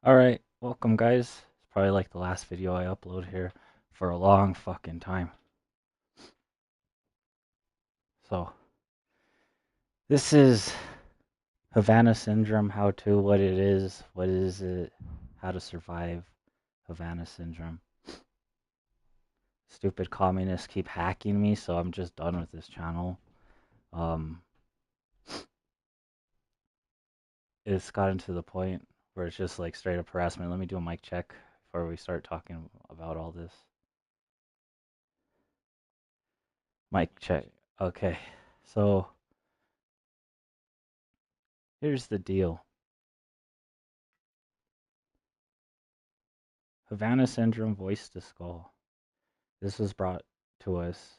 Alright, welcome guys. It's probably like the last video I upload here for a long fucking time. So, this is Havana syndrome, how to, what is it, how to survive Havana syndrome. Stupid communists keep hacking me, so I'm just done with this channel. Um, it's gotten to the point where it's just like straight up harassment. Let me do a mic check before we start talking about all this. Mic check. Okay, so here's the deal. Havana syndrome, voice to skull. This was brought to us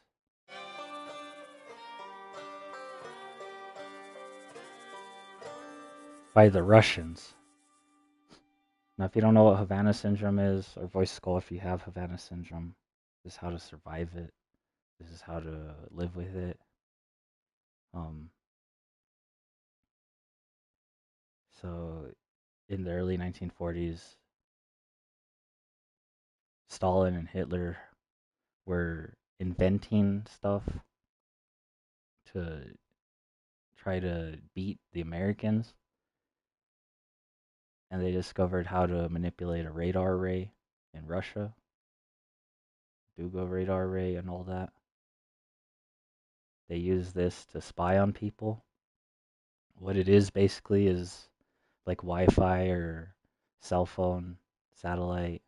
by the Russians. Now, if you don't know what Havana syndrome is, or voice skull, if you have Havana syndrome, this is how to survive it. This is how to live with it. Um, so, in the early 1940s, Stalin and Hitler were inventing stuff to try to beat the Americans, and they discovered how to manipulate a radar array in Russia, Duga radar array, and all that. They use this to spy on people. What it is basically is like Wi-Fi or cell phone, satellite.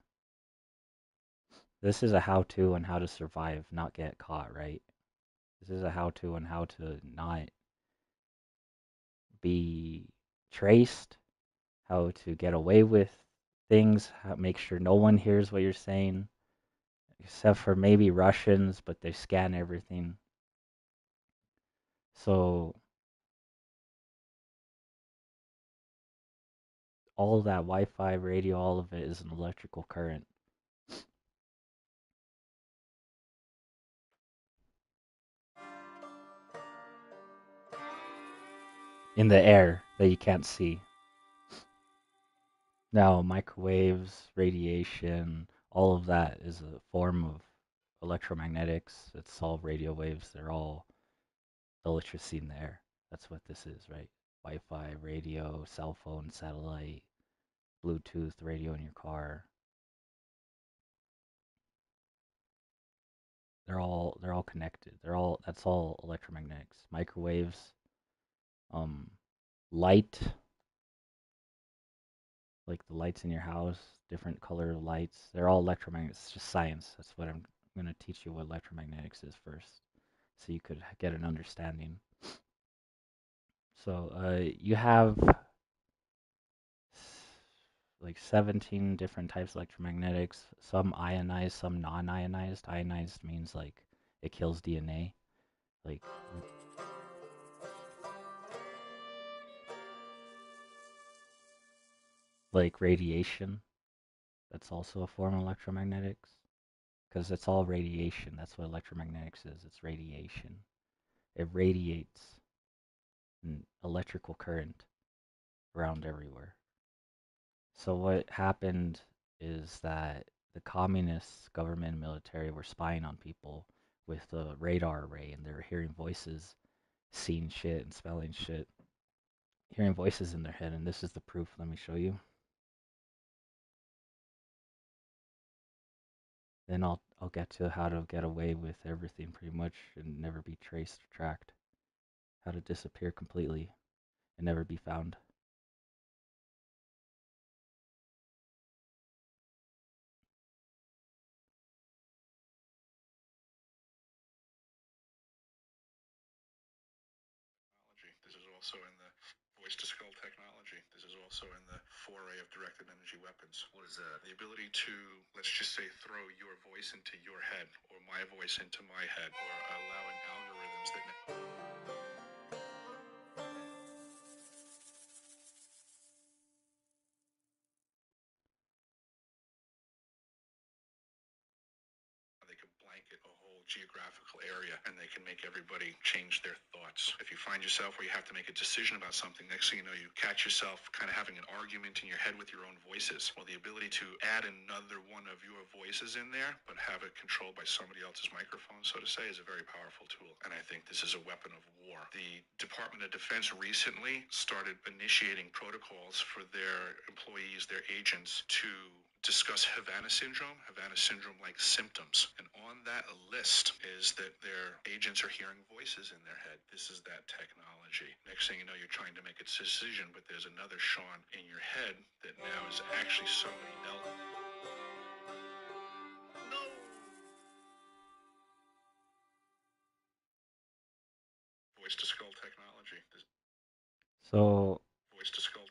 This is a how-to on how to survive, not get caught, right? This is a how-to on how to not be traced, how to get away with things, how make sure no one hears what you're saying, except for maybe Russians, but they scan everything. So all of that Wi-Fi, radio, all of it is an electrical current. In the air that you can't see. Now, microwaves, radiation, all of that is a form of electromagnetics. It's all radio waves. They're all electricity in the air. That's what this is, right? Wi-Fi, radio, cell phone, satellite, Bluetooth, radio in your car. They're all connected. That's all electromagnetics. Microwaves, um, light, like the lights in your house, different color lights. They're all electromagnetics. It's just science. That's what I'm going to teach you what electromagnetics is first, so you could get an understanding. So you have like 17 different types of electromagnetics. Some ionized, some non-ionized. Ionized means like it kills DNA, like radiation. That's also a form of electromagnetics because it's all radiation. That's what electromagnetics is. It's radiation. It radiates an electrical current around everywhere. So what happened is that the communists, government and military were spying on people with the radar array, and they were hearing voices, seeing shit and smelling shit, hearing voices in their head, and this is the proof. Let me show you. Then I'll get to how to get away with everything pretty much and never be traced or tracked. How to disappear completely and never be found. This is also in the voice to skull technology. This is also in the foray of directed energy weapons. What is that? The ability to, let's just say, throw your voice into your head, or my voice into my head, or allowing algorithms that. They could blank make it a whole geographical area, and they can make everybody change their thoughts. If you find yourself where you have to make a decision about something, next thing you know, you catch yourself kind of having an argument in your head with your own voices. Well, the ability to add another one of your voices in there, but have it controlled by somebody else's microphone, so to say, is a very powerful tool. And I think this is a weapon of war. The Department of Defense recently started initiating protocols for their employees, their agents, to discuss Havana syndrome-like symptoms. And on that list is that their agents are hearing voices in their head. This is that technology. Next thing you know, you're trying to make a decision, but there's another Sean in your head that now is actually somebody else. No. Voice to skull technology. So Voice to skull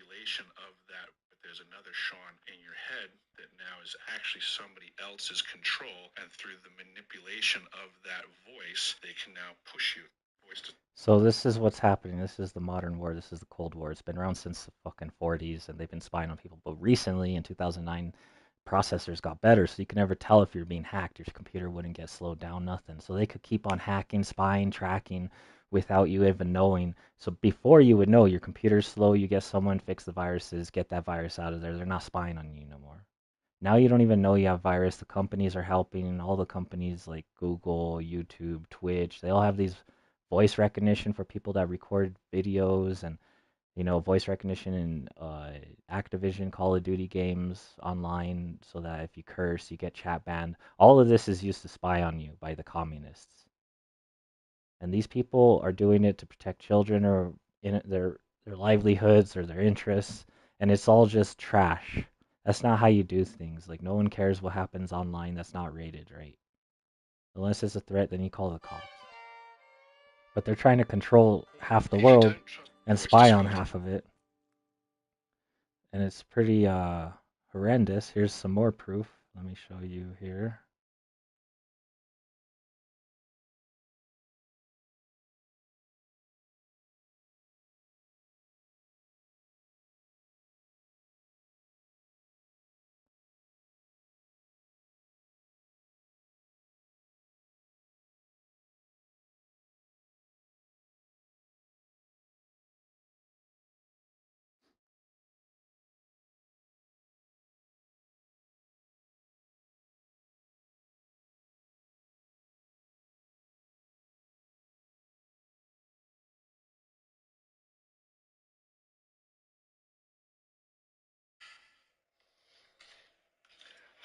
manipulation of that, but there's another Sean in your head that now is actually somebody else's control, and through the manipulation of that voice, they can now push you. So this is what's happening. This is the modern war. This is the Cold War. It's been around since the fucking 40s, and they've been spying on people. But recently, in 2009, processors got better, so you can never tell if you're being hacked. Your computer wouldn't get slowed down, nothing. So they could keep on hacking, spying, tracking without you even knowing. So before you would know, your computer's slow, you get someone, fix the viruses, get that virus out of there. They're not spying on you no more. Now you don't even know you have virus. The companies are helping. All the companies like Google, YouTube, Twitch, they all have these voice recognition for people that record videos and voice recognition in Activision Call of Duty games online so that if you curse, you get chat banned. All of this is used to spy on you by the communists. And these people are doing it to protect children or in their livelihoods or their interests, and it's all just trash. That's not how you do things. Like no one cares what happens online that's not rated, right? Unless it's a threat, then you call the cops. But they're trying to control half the world and spy on half of it. And it's pretty horrendous. Here's some more proof. Let me show you here.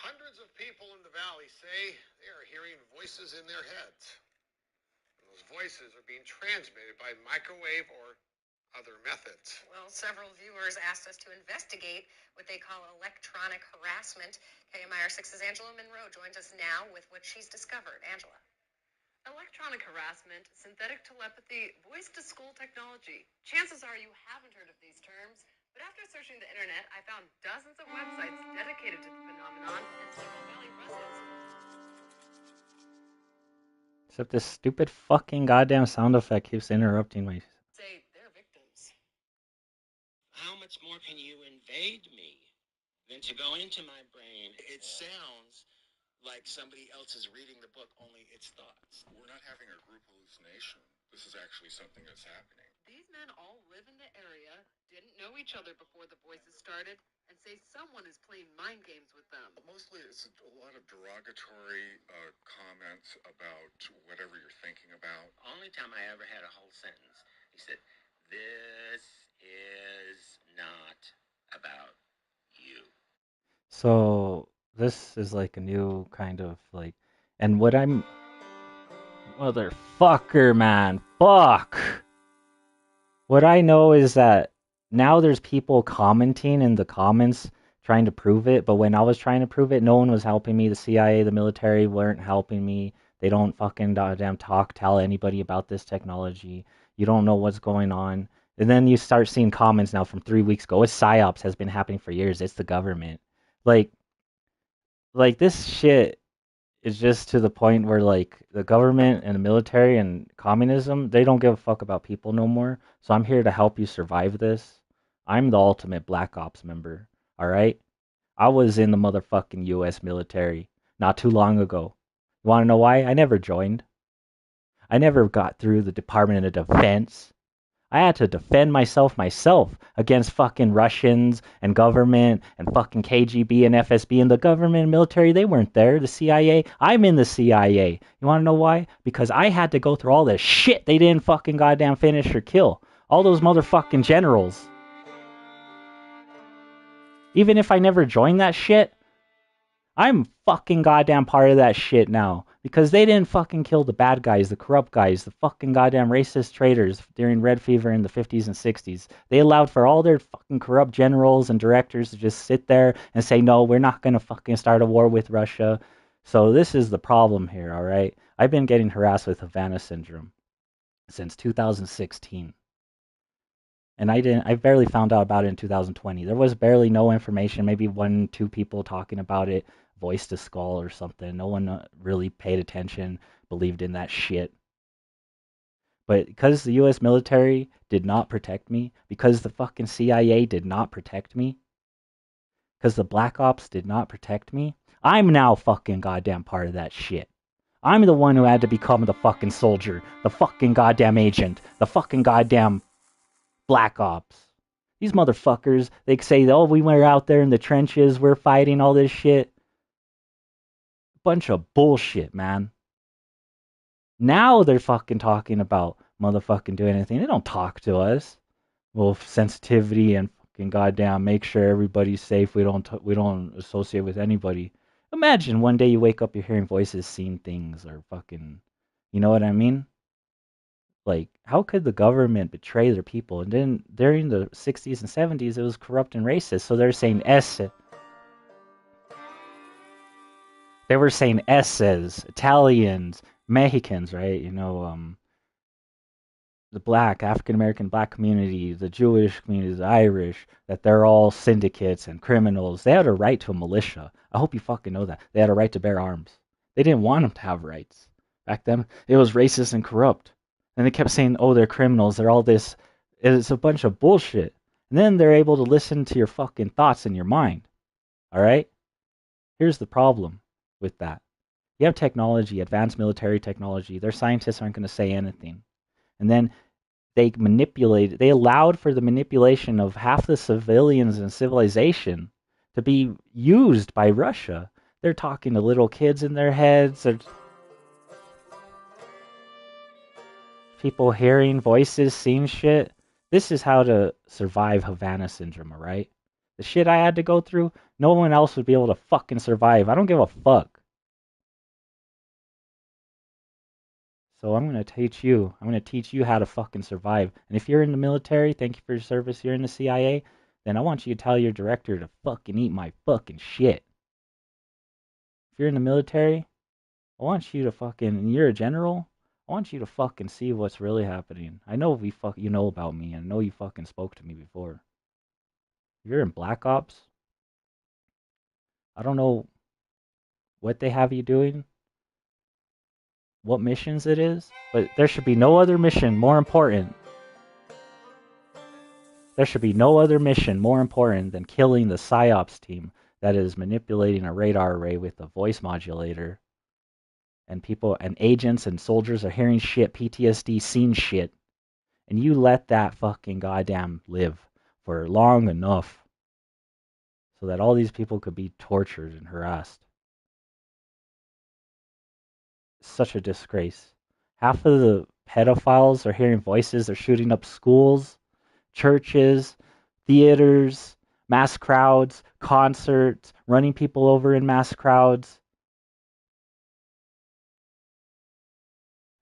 Hundreds of people in the valley say they are hearing voices in their heads. And those voices are being transmitted by microwave or other methods. Well, several viewers asked us to investigate what they call electronic harassment. KMIR 6's Angela Monroe joins us now with what she's discovered. Angela. Electronic harassment, synthetic telepathy, voice-to-skull technology. Chances are you haven't heard of these terms, but after searching the internet, I found dozens of websites dedicated to the phenomenon, and Silicon Valley residents. Except this stupid fucking goddamn sound effect keeps interrupting my. Say they're victims. How much more can you invade me than to go into my brain? It sounds like somebody else is reading the book, only it's thoughts. We're not having a group hallucination. This is actually something that's happening. These men all live in the area, didn't know each other before the voices started, and say someone is playing mind games with them. Mostly it's a lot of derogatory comments about whatever you're thinking about. Only time I ever had a whole sentence, he said, "This is not about you." So this is like a new kind of like, and what I'm, motherfucker, man, fuck. What I know is that now there's people commenting in the comments trying to prove it, but when I was trying to prove it, no one was helping me. The CIA, the military weren't helping me. They don't fucking goddamn tell anybody about this technology. You don't know what's going on. And then you start seeing comments now from 3 weeks ago. It's psyops has been happening for years. It's the government. Like this shit is just to the point where like the government and the military and communism, they don't give a fuck about people no more. So I'm here to help you survive this. I'm the ultimate Black Ops member. All right? I was in the motherfucking US military not too long ago. You want to know why? I never joined. I never got through the Department of Defense. I had to defend myself against fucking Russians and government and fucking KGB and FSB and the government and military. They weren't there. The CIA. I'm in the CIA. You want to know why? Because I had to go through all this shit they didn't fucking goddamn finish or kill. All those motherfucking generals. Even if I never joined that shit, I'm fucking goddamn part of that shit now. Because they didn't fucking kill the bad guys, the corrupt guys, the fucking goddamn racist traitors during Red Fever in the 50s and 60s. They allowed for all their fucking corrupt generals and directors to just sit there and say, no, we're not going to fucking start a war with Russia. So this is the problem here, alright? I've been getting harassed with Havana syndrome since 2016. And I barely found out about it in 2020. There was barely no information, maybe 1-2 people talking about it, voice to skull or something. No one really paid attention, believed in that shit. But because the US military did not protect me, because the fucking CIA did not protect me, because the Black Ops did not protect me, I'm now fucking goddamn part of that shit. I'm the one who had to become the fucking soldier, the fucking goddamn agent, the fucking goddamn Black Ops. These motherfuckers, they say, oh, we were out there in the trenches, we're fighting all this shit. Bunch of bullshit, man. Now they're fucking talking about motherfucking doing anything. They don't talk to us. Well, sensitivity and fucking goddamn make sure everybody's safe. We don't associate with anybody. Imagine one day you wake up, you're hearing voices, seeing things, or fucking, you know what I mean? Like, how could the government betray their people? And then during the 60s and 70s, it was corrupt and racist. So they're saying they were saying S's, Italians, Mexicans, right? You know, the black, African American black community, the Jewish community, the Irish, that they're all syndicates and criminals. They had a right to a militia. I hope you fucking know that. They had a right to bear arms. They didn't want them to have rights. Back then, it was racist and corrupt. And they kept saying, oh, they're criminals, they're all this. It's a bunch of bullshit. And then they're able to listen to your fucking thoughts in your mind. Alright? Here's the problem with that. You have technology, advanced military technology. Their scientists aren't going to say anything. And then they allowed for the manipulation of half the civilians in civilization to be used by Russia. They're talking to little kids in their heads. They're people hearing voices, seeing shit. This is how to survive Havana syndrome, alright? The shit I had to go through, no one else would be able to fucking survive. I don't give a fuck. So I'm going to teach you. I'm going to teach you how to fucking survive. And if you're in the military, thank you for your service, you're in the CIA, then I want you to tell your director to fucking eat my fucking shit. If you're in the military, I want you to fucking, and you're a general, I want you to fucking see what's really happening. I know you know about me, and I know you fucking spoke to me before. If you're in Black Ops, I don't know what they have you doing, what missions it is, but there should be no other mission more important. There should be no other mission more important than killing the PSYOPs team that is manipulating a radar array with a voice modulator. And people and agents and soldiers are hearing shit, PTSD, seeing shit. And you let that fucking goddamn live for long enough so that all these people could be tortured and harassed. Such a disgrace. Half of the pedophiles are hearing voices, they're shooting up schools, churches, theaters, mass crowds, concerts, running people over in mass crowds.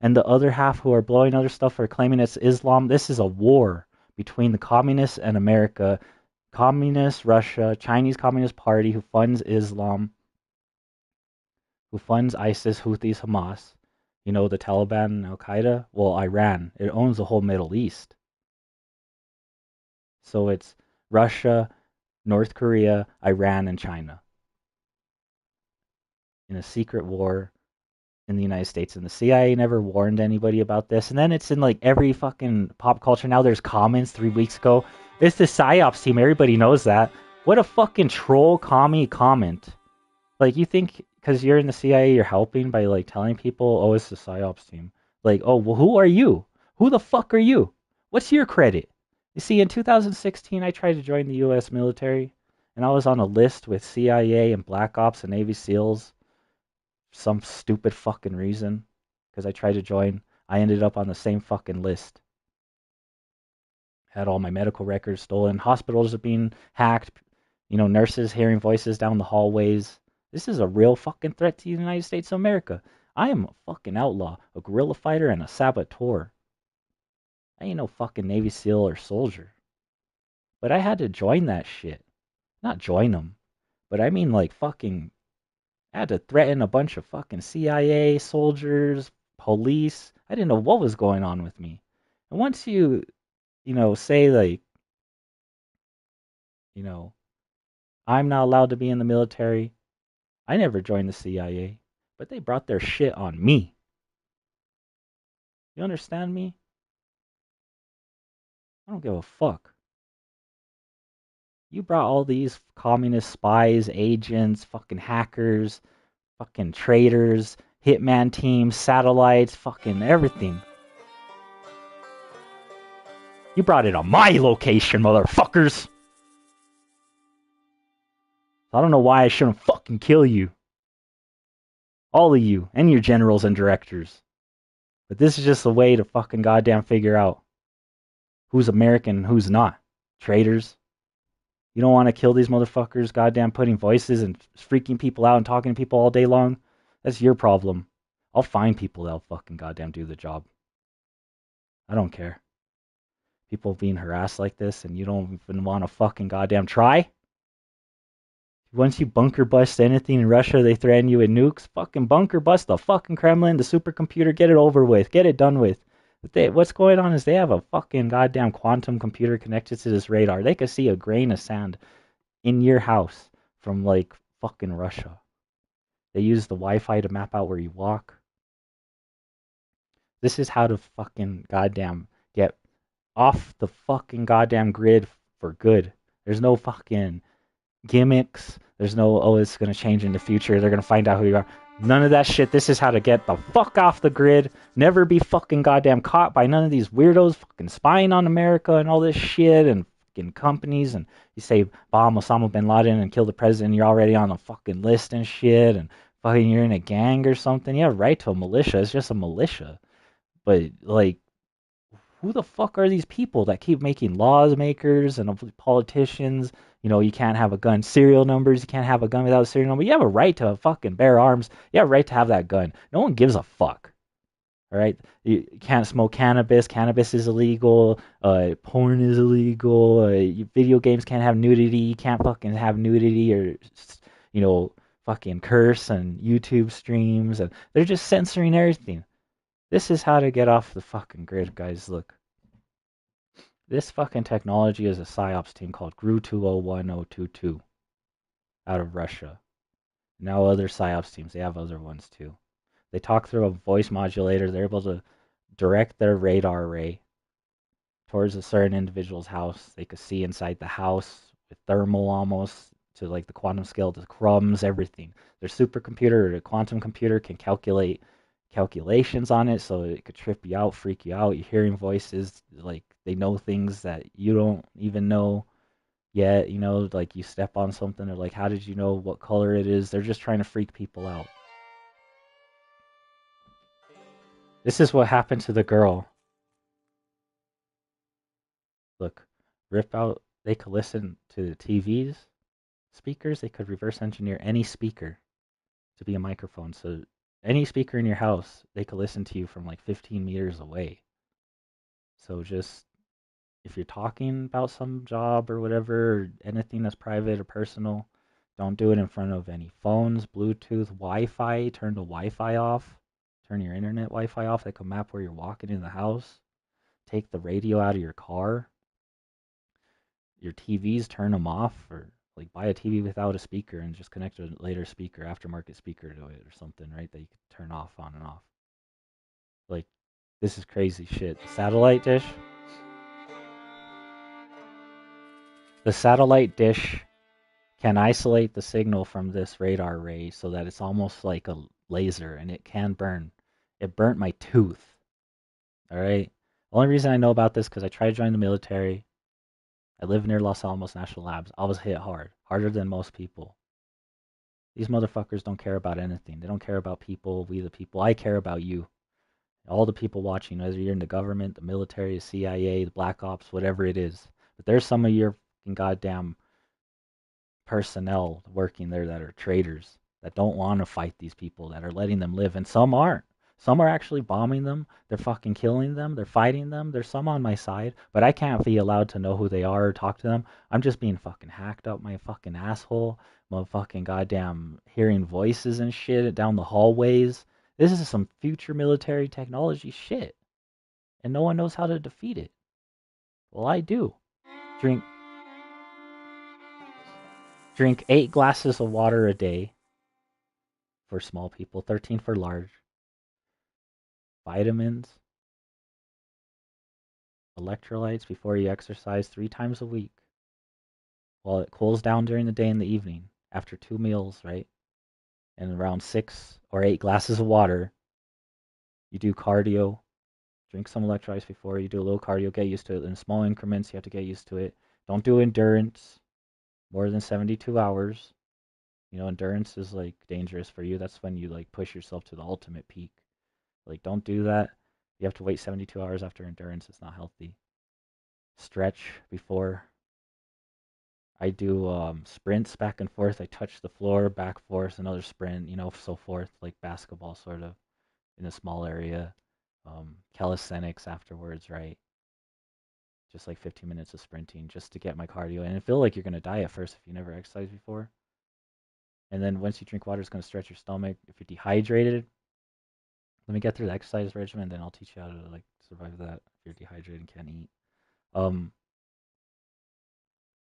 And the other half who are blowing other stuff are claiming it's Islam. This is a war between the communists and America. Communist Russia, Chinese Communist Party, who funds Islam, who funds ISIS, Houthis, Hamas. You know, the Taliban and Al-Qaeda? Well, Iran. It owns the whole Middle East. So it's Russia, North Korea, Iran, and China in a secret war in the United States, and the CIA never warned anybody about this. And then it's in like every fucking pop culture now. There's comments 3 weeks ago. It's the PSYOPs team. Everybody knows that. What a fucking troll commie comment. Like, you think because you're in the CIA, you're helping by like telling people, oh, it's the psyops team. Like, oh, well, who are you? Who the fuck are you? What's your credit? You see, in 2016, I tried to join the U.S. military, and I was on a list with CIA and Black Ops and Navy SEALs. Some stupid fucking reason, because I tried to join. I ended up on the same fucking list. Had all my medical records stolen. Hospitals are being hacked. You know, nurses hearing voices down the hallways. This is a real fucking threat to the United States of America. I am a fucking outlaw, a guerrilla fighter, and a saboteur. I ain't no fucking Navy SEAL or soldier. But I had to join that shit. Not join them, but I mean like fucking. I had to threaten a bunch of fucking CIA soldiers, police. I didn't know what was going on with me. And once you say like, you know, I'm not allowed to be in the military. I never joined the CIA, but they brought their shit on me. You understand me? I don't give a fuck. You brought all these communist spies, agents, fucking hackers, fucking traitors, hitman teams, satellites, fucking everything. You brought it on my location, motherfuckers! I don't know why I shouldn't fucking kill you. All of you, and your generals and directors. But this is just a way to fucking goddamn figure out who's American and who's not. Traitors. You don't want to kill these motherfuckers goddamn putting voices and freaking people out and talking to people all day long? That's your problem. I'll find people that'll fucking goddamn do the job. I don't care. People being harassed like this and you don't even want to fucking goddamn try? Once you bunker bust anything in Russia, they threaten you with nukes. Fucking bunker bust the fucking Kremlin, the supercomputer, get it over with. Get it done with. What's going on is they have a fucking goddamn quantum computer connected to this radar. They could see a grain of sand in your house from like fucking Russia. They use the Wi-Fi to map out where you walk. This is how to fucking goddamn get off the fucking goddamn grid for good. There's no fucking gimmicks. There's no, oh, it's going to change in the future. They're going to find out who you are. None of that shit. This is how to get the fuck off the grid. Never be fucking goddamn caught by none of these weirdos fucking spying on America and all this shit and fucking companies. And you say bomb Osama bin Laden and kill the president. You're already on a fucking list and shit. And fucking you're in a gang or something. You have a right to a militia. It's just a militia. But like, who the fuck are these people that keep making laws makers and politicians? You know, you can't have a gun. Serial numbers, you can't have a gun without a serial number. You have a right to fucking bear arms. You have a right to have that gun. No one gives a fuck. All right? You can't smoke cannabis. Cannabis is illegal. Porn is illegal. Video games can't have nudity. You can't fucking have nudity or, fucking curse and YouTube streams. And they're just censoring everything. This is how to get off the fucking grid, guys. Look. This fucking technology is a PSYOPs team called GRU 201022 out of Russia. Now other PSYOPs teams, they have other ones too. They talk through a voice modulator. They're able to direct their radar array towards a certain individual's house. They could see inside the house with thermal almost to like the quantum scale, the crumbs, everything. Their supercomputer or the quantum computer can calculate calculations on it, so it could trip you out, freak you out. You're hearing voices, like they know things that you don't even know yet. You know, like you step on something, or like, how did you know what color it is? They're just trying to freak people out. This is what happened to the girl. Look, rip out. They could listen to the TVs, speakers. They could reverse engineer any speaker to be a microphone. So any speaker in your house, they could listen to you from like 15 meters away. So just if you're talking about some job or whatever, or anything that's private or personal, don't do it in front of any phones, Bluetooth, Wi-Fi. Turn the Wi-Fi off. Turn your internet Wi-Fi off. They can map where you're walking in the house. Take the radio out of your car. Your TVs, turn them off, or like buy a TV without a speaker and just connect a later speaker, aftermarket speaker to it or something, right? That you can turn off on and off. Like, this is crazy shit. The satellite dish can isolate the signal from this radar ray so that it's almost like a laser and it can burn. It burnt my tooth. All right. The only reason I know about this because I tried to join the military. I live near Los Alamos National Labs. I was hit hard, harder than most people. These motherfuckers don't care about anything. They don't care about people, we the people. I care about you. All the people watching, whether you're in the government, the military, the CIA, the Black Ops, whatever it is. But there's some of your goddamn personnel working there that are traitors, that don't want to fight these people, that are letting them live. And some aren't. Some are actually bombing them. They're fucking killing them. They're fighting them. There's some on my side, but I can't be allowed to know who they are or talk to them. I'm just being fucking hacked up my fucking asshole. My fucking goddamn hearing voices and shit down the hallways. This is some future military technology shit. And no one knows how to defeat it. Well, I do. Drink 8 glasses of water a day for small people, 13 for large. Vitamins, electrolytes before you exercise 3 times a week. While it cools down during the day and the evening after 2 meals, right? And around 6 or 8 glasses of water. You do cardio, drink some electrolytes before you do a little cardio, get used to it. In small increments, you have to get used to it. Don't do endurance more than 72 hours. You know, endurance is like dangerous for you. That's when you like push yourself to the ultimate peak. Like, don't do that. You have to wait 72 hours after endurance. It's not healthy. Stretch before. I do sprints back and forth. I touch the floor, back forth, another sprint, you know, so forth, like basketball sort of in a small area. Calisthenics afterwards, right? Just like 15 minutes of sprinting just to get my cardio. And I feel like you're going to die at first if you never exercised before. And then once you drink water, it's going to stretch your stomach. If you're dehydrated, let me get through the exercise regimen, then I'll teach you how to like survive that if you're dehydrated and can't eat. Um,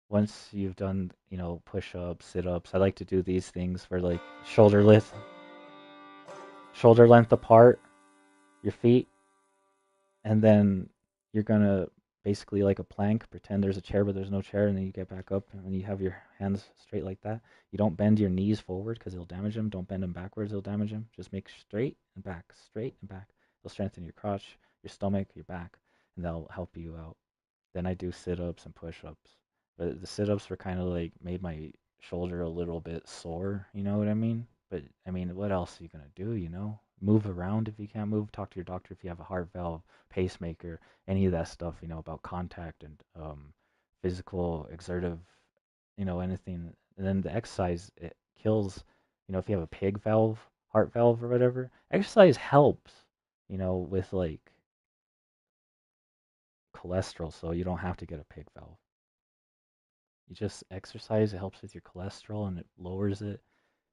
Once you've done, you know, push-ups, sit-ups, I like to do these things for like shoulder length apart, your feet, and then you're gonna basically like a plank, pretend there's a chair but there's no chair, and then you get back up and you have your hands straight like that. You don't bend your knees forward because it'll damage them. Don't bend them backwards; it'll damage them. Just make straight and back, straight and back. It'll strengthen your crotch, your stomach, your back, and that'll help you out. Then I do sit-ups and push-ups. But the sit-ups were kind of like made my shoulder a little bit sore, you know what I mean? But I mean, what else are you gonna do, you know? Move around if you can't move. Talk to your doctor if you have a heart valve, pacemaker, any of that stuff, you know, about contact and physical, exertive, you know, anything. And then the exercise, it kills, you know, if you have a pig valve, heart valve or whatever, exercise helps, you know, with like cholesterol, so you don't have to get a pig valve. You just exercise, it helps with your cholesterol and it lowers it.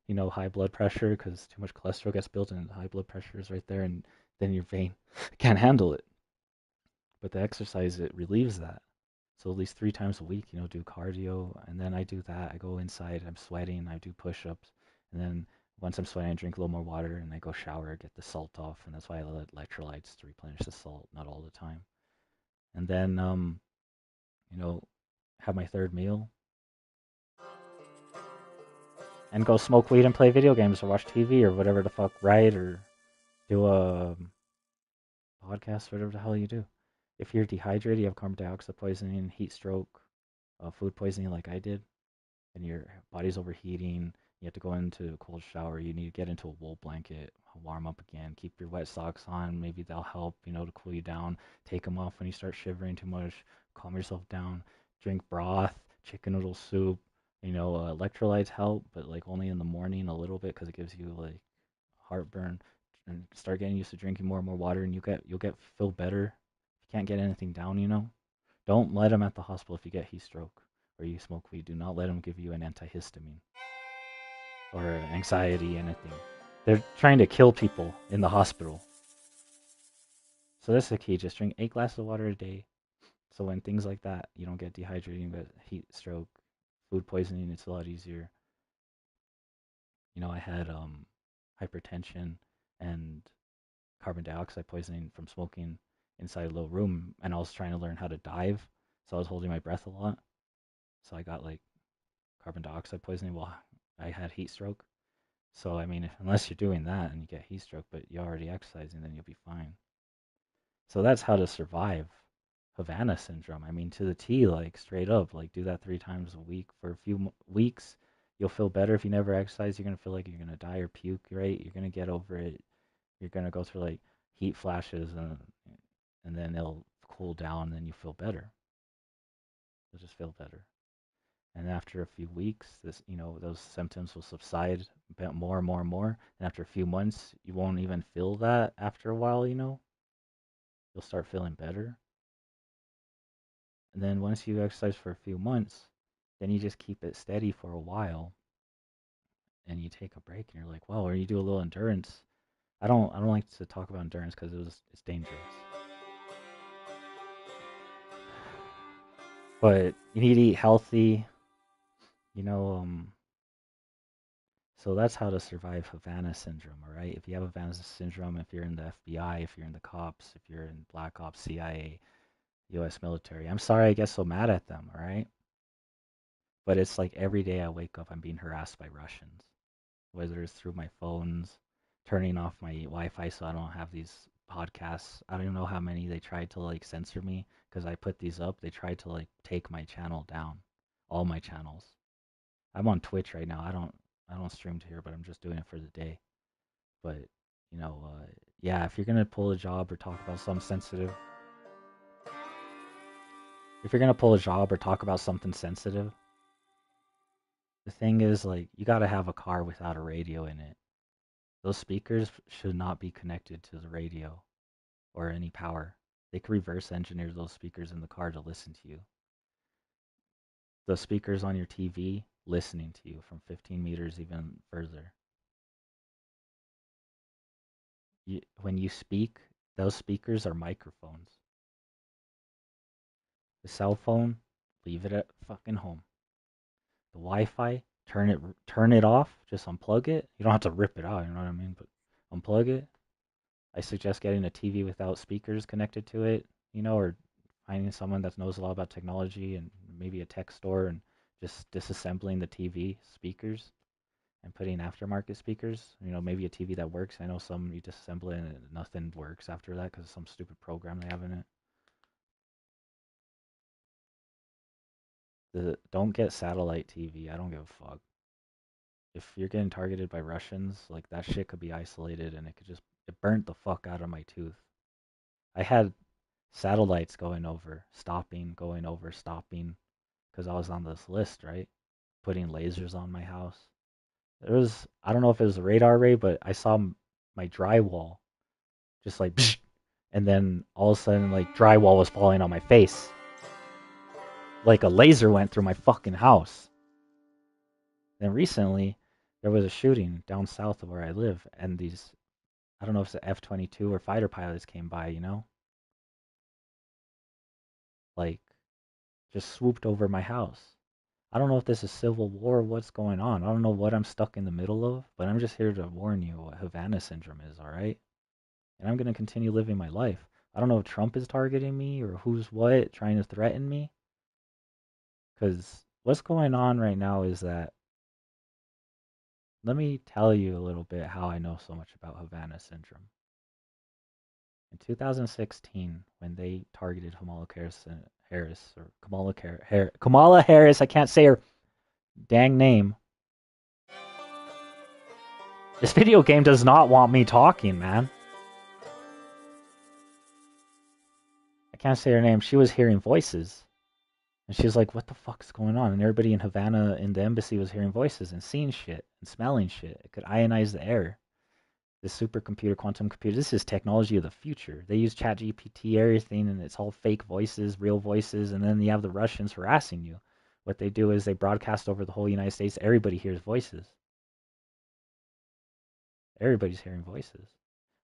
You know, high blood pressure, because too much cholesterol gets built and high blood pressure is right there, and then your vein can't handle it. But the exercise, it relieves that. So at least 3 times a week, you know, do cardio, and then I do that. I go inside, I'm sweating, I do push-ups, and then once I'm sweating, I drink a little more water, and I go shower, get the salt off, and that's why I let electrolytes to replenish the salt, not all the time. And then, you know, have my third meal, and go smoke weed and play video games or watch TV or whatever the fuck, write or do a podcast, whatever the hell you do. If you're dehydrated, you have carbon dioxide poisoning, heat stroke, food poisoning like I did, and your body's overheating, you have to go into a cold shower, you need to get into a wool blanket, warm up again, keep your wet socks on, maybe they'll help, you know, to cool you down. Take them off when you start shivering too much, calm yourself down, drink broth, chicken noodle soup, you know, electrolytes help, but like only in the morning a little bit because it gives you like heartburn. And start getting used to drinking more and more water, and you'll get feel better. If you can't get anything down, you know, don't let them at the hospital if you get heat stroke or you smoke weed. Do not let them give you an antihistamine or anxiety, anything. They're trying to kill people in the hospital. So that's the key. Just drink 8 glasses of water a day. So when things like that, you don't get dehydrated, you get heat stroke, food poisoning. It's a lot easier. You know, I had hypertension and carbon dioxide poisoning from smoking inside a little room, and I was trying to learn how to dive, so I was holding my breath a lot. So I got like carbon dioxide poisoning. Well, I had heat stroke. So I mean, unless you're doing that and you get heat stroke, but you're already exercising, then you'll be fine. So that's how to survive Havana syndrome. I mean, to the T, like straight up, like do that 3 times a week for a few weeks. You'll feel better. If you never exercise, you're gonna feel like you're gonna die or puke, right? You're gonna get over it. You're gonna go through like heat flashes, and then it'll cool down, and then you feel better. You'll just feel better. And after a few weeks, those symptoms will subside a bit more and more and more. And after a few months, you won't even feel that. After a while, you'll start feeling better. And then once you exercise for a few months, then you just keep it steady for a while, and you take a break, and you're like, wow, or you do a little endurance. I don't like to talk about endurance because it's dangerous. But you need to eat healthy, you know. So that's how to survive Havana syndrome, all right? If you have Havana syndrome, if you're in the FBI, if you're in the cops, if you're in Black Ops, CIA, U.S. military, I'm sorry I get so mad at them, all right? But it's like every day I wake up, I'm being harassed by Russians, whether it's through my phones, turning off my Wi-Fi so I don't have these podcasts. I don't even know how many they tried to like censor me because I put these up. They tried to like take my channel down, all my channels. I'm on Twitch right now. I don't stream to here, but I'm just doing it for the day. But yeah, if you're gonna pull a job or talk about something sensitive, if you're gonna pull a job or talk about something sensitive, the thing is like you gotta have a car without a radio in it. Those speakers should not be connected to the radio or any power. They could reverse engineer those speakers in the car to listen to you. The speakers on your TV listening to you from 15 meters even further. When you speak, those speakers are microphones. The cell phone, leave it at fucking home. The Wi-Fi, turn it off. Just unplug it. You don't have to rip it out. You know what I mean? But unplug it. I suggest getting a TV without speakers connected to it. Or finding someone that knows a lot about technology and maybe a tech store and just disassembling the TV speakers and putting aftermarket speakers. Maybe a TV that works. I know some you disassemble it and nothing works after that because of some stupid program they have in it. Don't get satellite TV. I don't give a fuck. If you're getting targeted by Russians, like that shit could be isolated and it burnt the fuck out of my tooth. I had satellites going over, stopping, because I was on this list, right? Putting lasers on my house. I don't know if it was a radar array, but I saw my drywall just like, psh, and then all of a sudden, like drywall was falling on my face. Like a laser went through my fucking house. Then recently, there was a shooting down south of where I live, and I don't know if it's the F-22 or fighter pilots came by, like just swooped over my house. I don't know if this is civil war or what's going on. I don't know what I'm stuck in the middle of, but I'm just here to warn you what Havana syndrome is, all right? And I'm going to continue living my life. I don't know if Trump is targeting me or who's what trying to threaten me, because what's going on right now is that, let me tell you a little bit how I know so much about Havana syndrome. In 2016, when they targeted Kamala Harris, I can't say her dang name. This video game does not want me talking, man. I can't say her name. She was hearing voices. And she was like, what the fuck is going on? And everybody in Havana in the embassy was hearing voices and seeing shit and smelling shit. It could ionize the air. This supercomputer, quantum computer, this is technology of the future. They use ChatGPT, everything, and it's all fake voices, real voices, and then you have the Russians harassing you. What they do is they broadcast over the whole United States. Everybody hears voices. Everybody's hearing voices.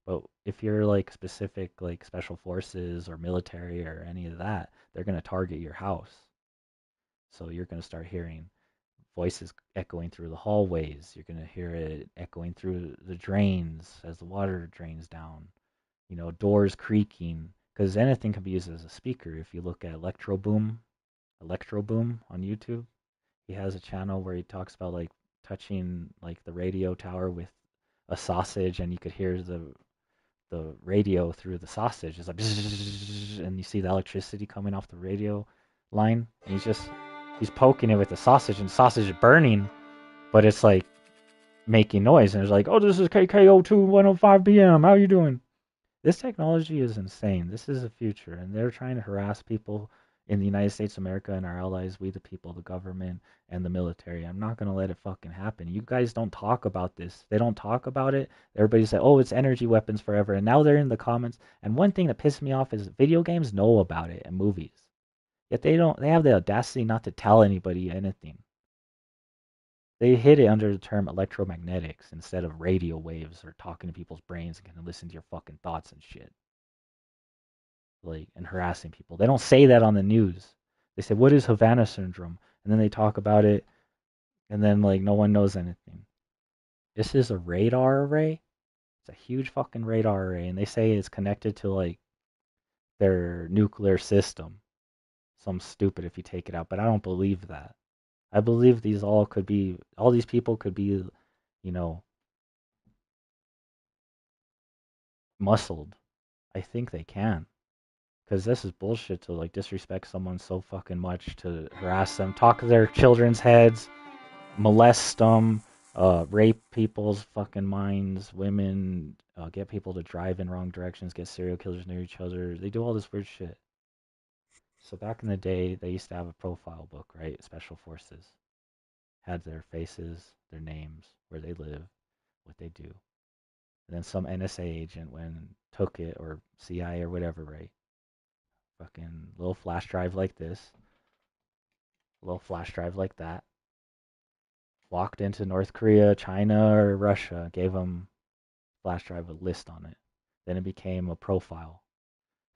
But if you're like specific, like special forces or military or any of that, they're going to target your house. So you're going to start hearing voices echoing through the hallways. You're going to hear it echoing through the drains as the water drains down. Doors creaking. Because anything can be used as a speaker. If you look at Electro Boom on YouTube, He has a channel where he talks about like touching like the radio tower with a sausage, and you could hear the radio through the sausage. It's like, and you see the electricity coming off the radio line, and he's poking it with the sausage, and the sausage is burning, but it's like making noise, and it's like, oh, this is KKO2 105 PM. How you doing? This technology is insane. This is the future, and they're trying to harass people in the United States of America and our allies, we the people, the government, and the military. I'm not gonna let it fucking happen. You guys don't talk about this. They don't talk about it. Everybody said, "Oh, it's energy weapons forever," and now they're in the comments. And one thing that pisses me off is video games know about it and movies, yet they don't. They have the audacity not to tell anybody anything. They hid it under the term electromagnetics instead of radio waves or talking to people's brains and can listen to your fucking thoughts and shit. Like, and harassing people. They don't say that on the news. They say, "What is Havana syndrome?" And then they talk about it, and then like no one knows anything. This is a radar array. It's a huge fucking radar array, and they say it's connected to like their nuclear system. Some stupid if you take it out, but I don't believe that. I believe all these people could be, you know, muscled. I think they can. Because this is bullshit to like disrespect someone so fucking much, to harass them, talk to their children's heads, molest them, rape people's fucking minds, women, get people to drive in wrong directions, get serial killers near each other. They do all this weird shit. So back in the day, they used to have a profile book, right? Special Forces had their faces, their names, where they live, what they do. And then some NSA agent went and took it, or CIA or whatever, right? Fucking little flash drive like this, a little flash drive like that. Walked into North Korea, China, or Russia, gave them flash drive with a list on it. Then it became a profile.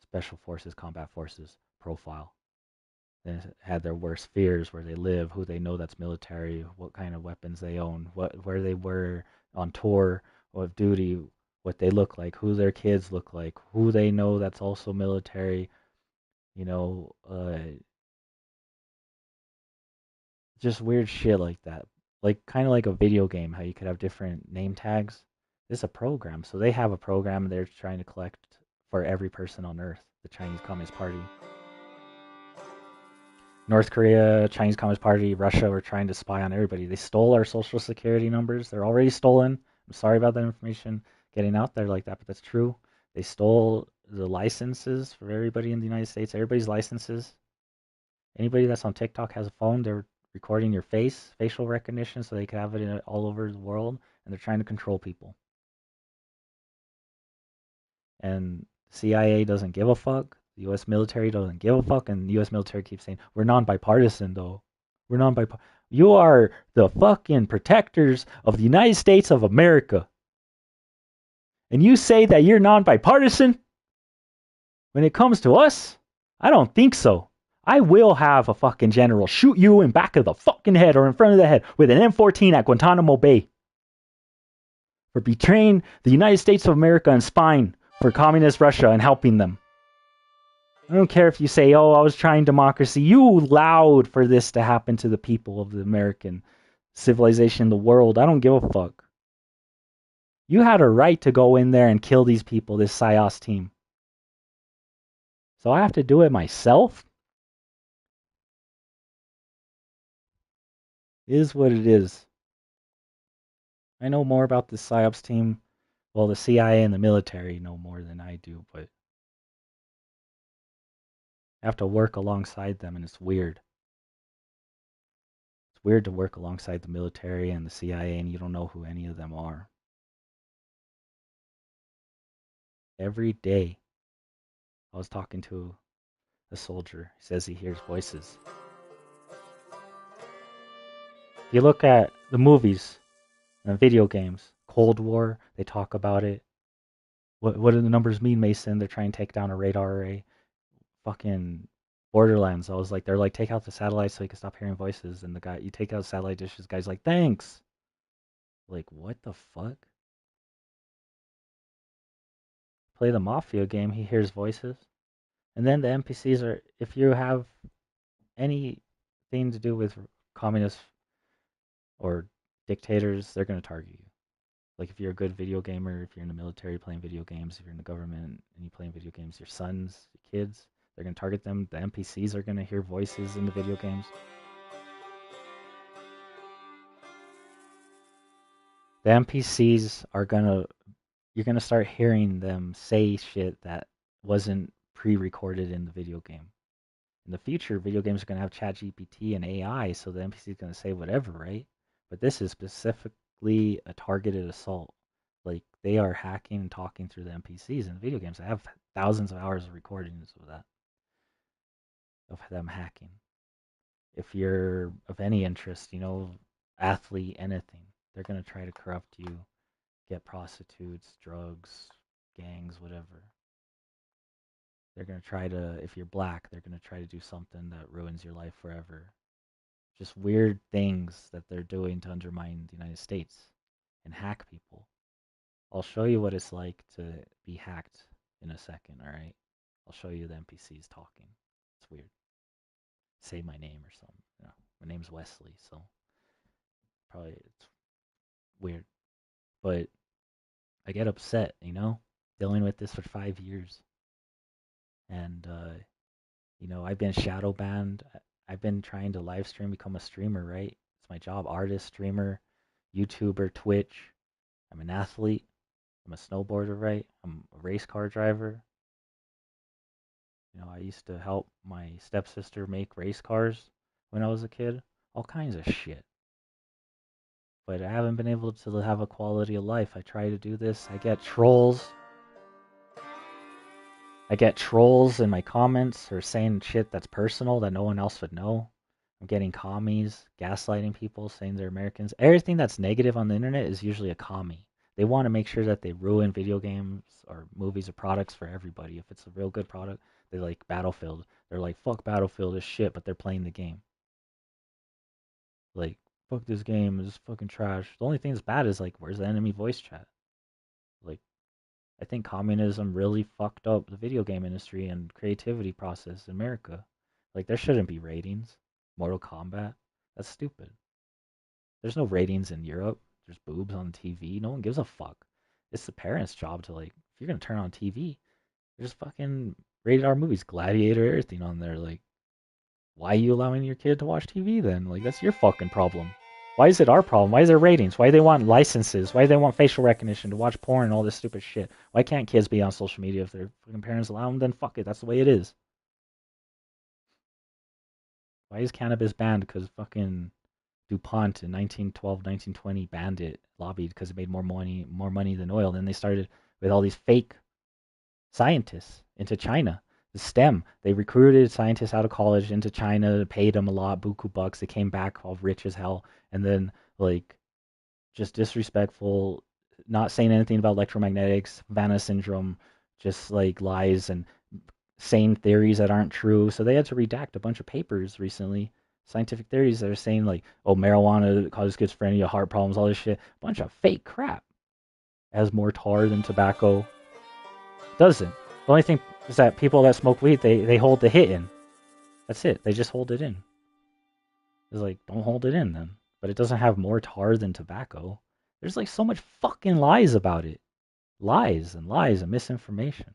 Special Forces, Combat Forces profile. Then it had their worst fears, where they live, who they know that's military, what kind of weapons they own, where they were on tour, what duty, what they look like, who their kids look like, who they know that's also military, you know, just weird shit like that. Like kind of like a video game, how you could have different name tags. This is a program, so they have a program they're trying to collect for every person on Earth. The Chinese Communist Party, North Korea, Chinese Communist Party, Russia were trying to spy on everybody. They stole our social security numbers. They're already stolen. I'm sorry about that information getting out there like that, but that's true. They stole the licenses for everybody in the United States. Everybody's licenses. Anybody that's on TikTok has a phone. They're recording your face, facial recognition, so they can have it all over the world, and they're trying to control people. And CIA doesn't give a fuck. The U.S. military doesn't give a fuck, and the U.S. military keeps saying, we're non-bipartisan, though. We're non-bipartisan. You are the fucking protectors of the United States of America. And you say that you're non-bipartisan? When it comes to us, I don't think so. I will have a fucking general shoot you in back of the fucking head or in front of the head with an M14 at Guantanamo Bay for betraying the United States of America and spying for communist Russia and helping them. I don't care if you say, oh, I was trying democracy. You allowed for this to happen to the people of the American civilization, the world. I don't give a fuck. You had a right to go in there and kill these people, this PSYOS team. So I have to do it myself? It is what it is. I know more about the PSYOPs team. Well, the CIA and the military know more than I do, but I have to work alongside them, and it's weird. It's weird to work alongside the military and the CIA, and you don't know who any of them are. Every day, I was talking to a soldier. He says he hears voices. If you look at the movies and video games, Cold War, they talk about it. What do the numbers mean, Mason? They're trying to take down a radar array. Fucking Borderlands, I was like, they're like, take out the satellite so you can stop hearing voices. And the guy, you take out the satellite dishes, guy's like, thanks. Like, what the fuck? Play the Mafia game, he hears voices. And then the NPCs are, if you have anything to do with communists or dictators, they're gonna target you. Like if you're a good video gamer, if you're in the military playing video games, if you're in the government and you playing video games, your sons, your kids, they're gonna target them. The NPCs are gonna hear voices in the video games. The NPCs are gonna you're gonna start hearing them say shit that wasn't pre-recorded in the video game. In the future, video games are gonna have ChatGPT and AI, so the NPC is gonna say whatever, right? But this is specifically a targeted assault. Like they are hacking and talking through the NPCs in the video games. I have thousands of hours of recordings of that, of them hacking. If you're of any interest, athlete, anything, they're gonna try to corrupt you, get prostitutes, drugs, gangs, whatever. They're going to try to, if you're black, they're going to try to do something that ruins your life forever. Just weird things that they're doing to undermine the United States and hack people. I'll show you what it's like to be hacked in a second, all right? I'll show you the NPCs talking. It's weird. Say my name or something. My name's Wesley, so probably it's weird. But I get upset, dealing with this for 5 years. And I've been shadow banned. I've been trying to live stream, become a streamer, right? It's my job, artist, streamer, YouTuber, Twitch. I'm an athlete. I'm a snowboarder, right? I'm a race car driver. I used to help my stepsister make race cars when I was a kid. All kinds of shit. But I haven't been able to have a quality of life. I try to do this. I get trolls. In my comments or saying shit that's personal that no one else would know. I'm getting commies, gaslighting people, saying they're Americans. Everything that's negative on the internet is usually a commie. They want to make sure that they ruin video games or movies or products for everybody. If it's a real good product, they like Battlefield. They're like, fuck Battlefield is shit, but they're playing the game. Like, fuck this game, it's fucking trash. The only thing that's bad is like, where's the enemy voice chat? Like, I think communism really fucked up the video game industry and creativity process in America. Like, there shouldn't be ratings. Mortal Kombat, that's stupid. There's no ratings in Europe. There's boobs on TV. No one gives a fuck. It's the parents' job to, like, if you're gonna turn on TV, there's fucking rated R movies, Gladiator, everything on there. Like, why are you allowing your kid to watch TV then? Like, that's your fucking problem. Why is it our problem? Why is there ratings? Why do they want licenses? Why do they want facial recognition to watch porn and all this stupid shit? Why can't kids be on social media if their fucking parents allow them? Then fuck it. That's the way it is. Why is cannabis banned? Because fucking DuPont in 1912, 1920 banned it, lobbied because it made more money than oil. Then they started with all these fake scientists into China. The STEM, they recruited scientists out of college into China, paid them a lot, buku bucks. They came back all rich as hell, and then like just disrespectful, not saying anything about electromagnetics, Havana syndrome, just like lies and saying theories that aren't true. So they had to redact a bunch of papers recently, scientific theories that are saying like, oh, marijuana causes schizophrenia, heart problems, all this shit. A bunch of fake crap. It has more tar than tobacco. It doesn't. The only thing is that people that smoke weed, they hold the hit in. That's it. They just hold it in. It's like, don't hold it in then. But it doesn't have more tar than tobacco. There's like so much fucking lies about it. Lies and misinformation.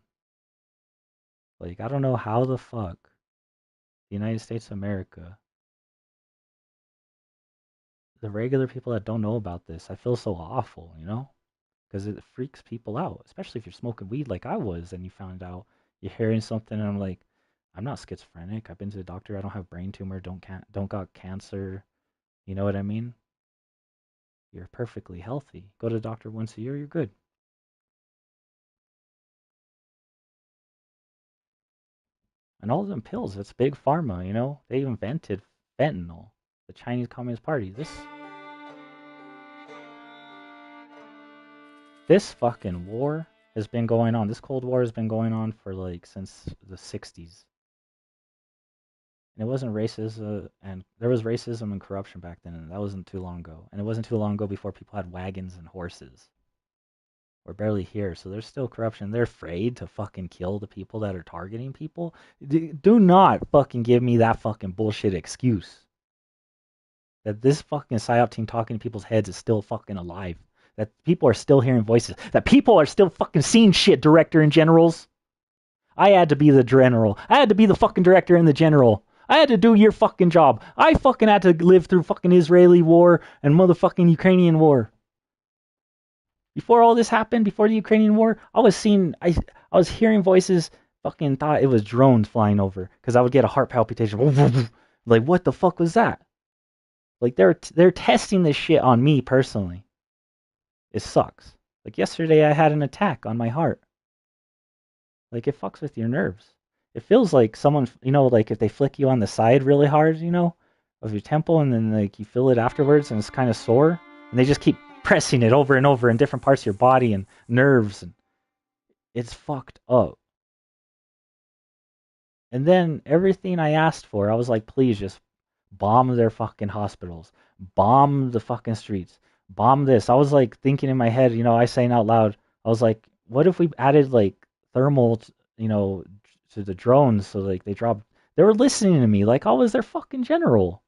Like, I don't know how the fuck the United States of America, the regular people that don't know about this, I feel so awful, Because it freaks people out, especially if you're smoking weed like I was and you found out you're hearing something and I'm like, I'm not schizophrenic. I've been to the doctor. I don't have brain tumor. Don't got cancer. You know what I mean? You're perfectly healthy. Go to the doctor once a year. You're good. And all of them pills. That's big pharma. They invented fentanyl. The Chinese Communist Party. This fucking war has been going on. This Cold War has been going on for like since the 60s. And it wasn't racism, and there was racism and corruption back then, and that wasn't too long ago. And it wasn't too long ago before people had wagons and horses. We're barely here, so there's still corruption. They're afraid to fucking kill the people that are targeting people. Do not fucking give me that fucking bullshit excuse. that this fucking psyop team talking to people's heads is still fucking alive. That people are still hearing voices. That people are still fucking seeing shit, director and generals. I had to be the general. I had to be the fucking director and the general. I had to do your fucking job. I fucking had to live through fucking Israeli war and motherfucking Ukrainian war. Before all this happened, before the Ukrainian war, I was hearing voices, fucking thought it was drones flying over because I would get a heart palpitation. Like, what the fuck was that? Like, they're testing this shit on me personally. It sucks. Like yesterday I had an attack on my heart. Like, it fucks with your nerves. It feels like someone, like if they flick you on the side really hard, of your temple, and then like you feel it afterwards and it's kind of sore, and they just keep pressing it over and over in different parts of your body and nerves, and it's fucked up. And then everything I asked for, I was like, please just bomb their fucking hospitals, bomb the fucking streets, bomb this. I was like thinking in my head, I saying out loud, I was like, what if we added like thermal, to the drones, so like they were listening to me like I was their fucking general.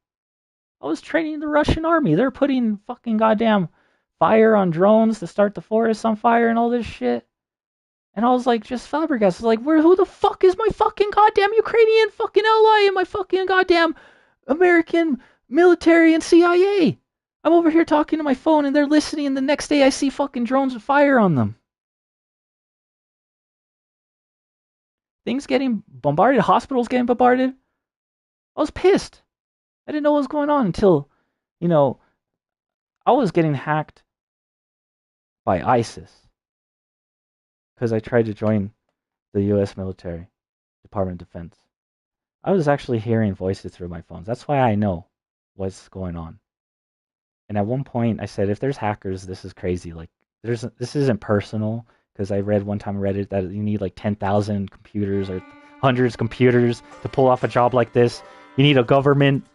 I was training the Russian army. They're putting fucking goddamn fire on drones to start the forests on fire and all this shit. And I was like, just flabbergasted. Like, who the fuck is my fucking goddamn Ukrainian fucking ally and my fucking goddamn American military and CIA? I'm over here talking to my phone and they're listening, and the next day I see fucking drones with fire on them. Things getting bombarded, hospitals getting bombarded. I was pissed. I didn't know what was going on until, I was getting hacked by ISIS because I tried to join the U.S. military, Department of Defense. I was actually hearing voices through my phones. That's why I know what's going on. And at one point, I said, if there's hackers, this is crazy. Like, this isn't personal, because I read one time on Reddit that you need like 10,000 computers or hundreds of computers to pull off a job like this. You need a government.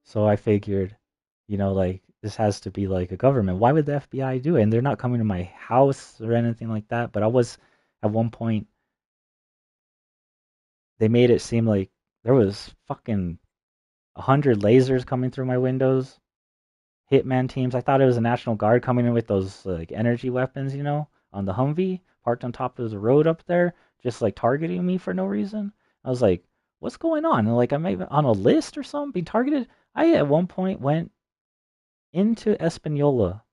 So I figured, like, this has to be like a government. Why would the FBI do it? And they're not coming to my house or anything like that. But I was, at one point, they made it seem like there was fucking 100 lasers coming through my windows. Hitman teams. I thought it was a National Guard coming in with those like energy weapons, on the Humvee parked on top of the road up there, just like targeting me for no reason. I was like, what's going on? And like, I'm maybe on a list or something being targeted. I at one point went into Espanola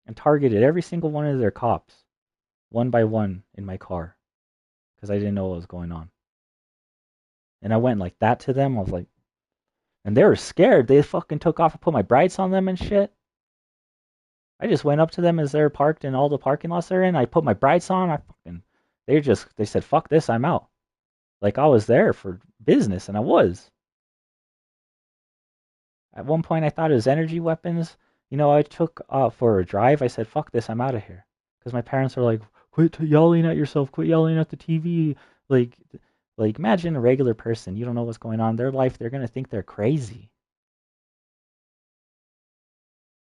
and targeted every single one of their cops, one by one, in my car, because I didn't know what was going on. And I went like that to them. I was like, and they were scared. They fucking took off and put my brights on them and shit. I just went up to them as they're parked in all the parking lots they're in. I put my brights on. They said, fuck this, I'm out. Like I was there for business, and I was. At one point, I thought it was energy weapons. I took for a drive. I said, fuck this, I'm out of here. Because my parents were like, quit yelling at yourself, quit yelling at the TV. Like, imagine a regular person. You don't know what's going on in their life. They're going to think they're crazy.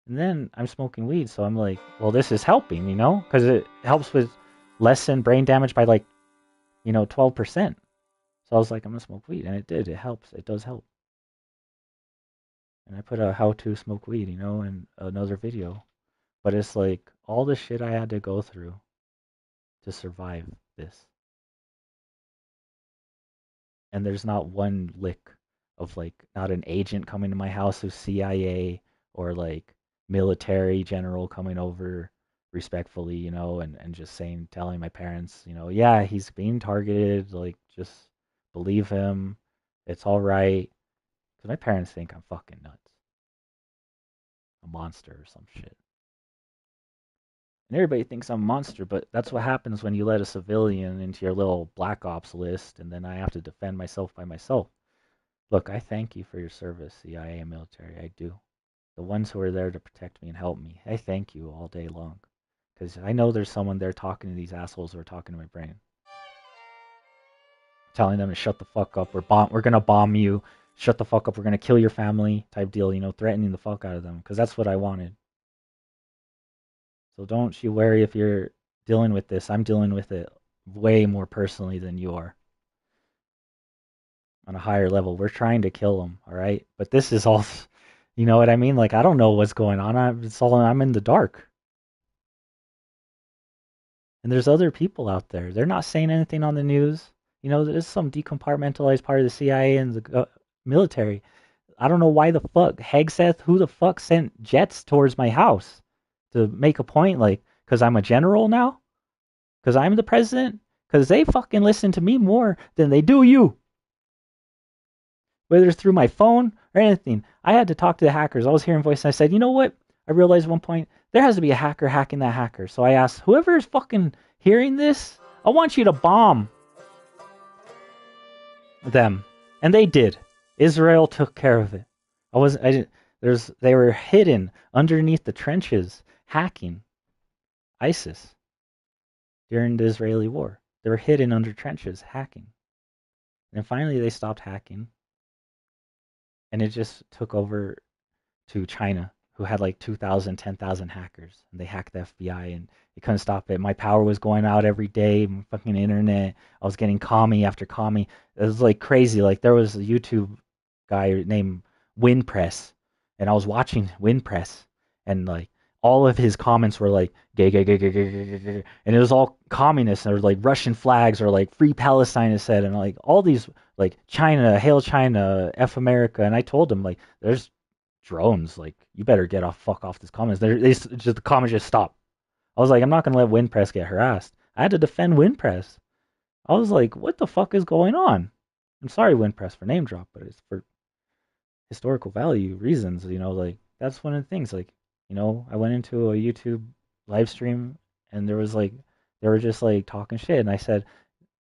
And then I'm smoking weed, so I'm like, well, this is helping, because it helps with lessen brain damage by like, 12%. So I was like, I'm going to smoke weed. And it did. It helps. It does help. And I put a how to smoke weed, in another video. But it's like all the shit I had to go through to survive this. And there's not one lick of like, not an agent coming to my house who's CIA or like military general coming over respectfully, and just telling my parents, yeah, he's being targeted, like, just believe him. It's all right. Because my parents think I'm fucking nuts. A monster or some shit. And everybody thinks I'm a monster, but that's what happens when you let a civilian into your little black ops list, and then I have to defend myself by myself. Look, I thank you for your service, CIA and military. I do. The ones who are there to protect me and help me. I thank you all day long. Because I know there's someone there talking to these assholes who are talking to my brain. Telling them to shut the fuck up. We're gonna bomb you. Shut the fuck up. We're gonna kill your family. Type deal, threatening the fuck out of them. Because that's what I wanted. So don't you worry if you're dealing with this. I'm dealing with it way more personally than you are. on a higher level. We're trying to kill them, all right? But this is all, you know what I mean? Like, I don't know what's going on. I'm in the dark. And there's other people out there. They're not saying anything on the news. You know, there's some decompartmentalized part of the CIA and the military. I don't know why the fuck Hegseth, who the fuck sent jets towards my house to make a point, like, because I'm a general now? Because I'm the president? Because they fucking listen to me more than they do you. Whether it's through my phone or anything. I had to talk to the hackers. I was hearing voices and I said, you know what? I realized at one point, there has to be a hacker hacking that hacker. So I asked, whoever is fucking hearing this, I want you to bomb them. And they did. Israel took care of it. I didn't, they were hidden underneath the trenches, hacking ISIS during the Israeli war. They were hidden under trenches, hacking. And finally they stopped hacking. And it just took over to China, who had like 2,000, 10,000 hackers. And they hacked the FBI and they couldn't stop it. My power was going out every day, my fucking internet. I was getting commie after commie. It was like crazy. Like there was a YouTube guy named Winpress, and I was watching Winpress, and like all of his comments were like gay, gay, gay, gay, gay, gay, gay, gay. And it was all communists or like Russian flags or like free Palestine is said, and like all these like China, hail China, F America. And I told him like there's drones. Like, you better get off, fuck off this comments. The comments just stopped. I was like, I'm not gonna let WinPress get harassed. I had to defend WinPress. I was like, what the fuck is going on? I'm sorry, WinPress, for name drop, but it's for historical value reasons. You know, like that's one of the things. Like, you know, I went into a YouTube live stream and there was like they were just like talking shit, and I said,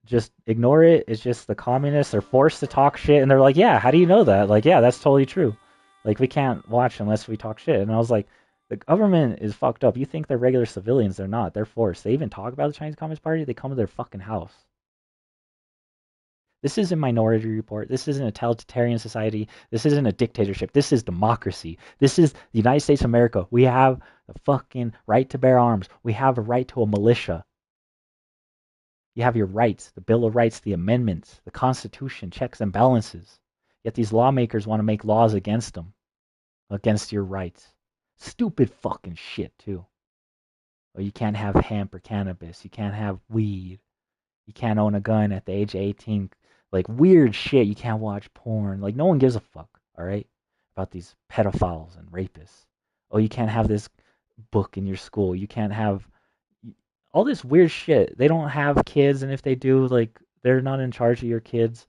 just ignore it. It's just the communists are forced to talk shit, and they're like, yeah, how do you know that? Like, yeah, that's totally true. Like, we can't watch unless we talk shit. And I was like, the government is fucked up. You think they're regular civilians? They're not. They're forced. They even talk about the Chinese Communist Party. They come to their fucking house. This isn't Minority Report. This isn't a totalitarian society. This isn't a dictatorship. This is democracy. This is the United States of America. We have the fucking right to bear arms. We have a right to a militia. You have your rights, the Bill of Rights, the amendments, the Constitution, checks and balances. Yet these lawmakers want to make laws against them, against your rights. Stupid fucking shit, too. Or you can't have hemp or cannabis. You can't have weed. You can't own a gun at the age of 18. Like, weird shit. You can't watch porn. Like, no one gives a fuck, all right, about these pedophiles and rapists. Oh, you can't have this book in your school. You can't have all this weird shit. They don't have kids, and if they do, like, they're not in charge of your kids.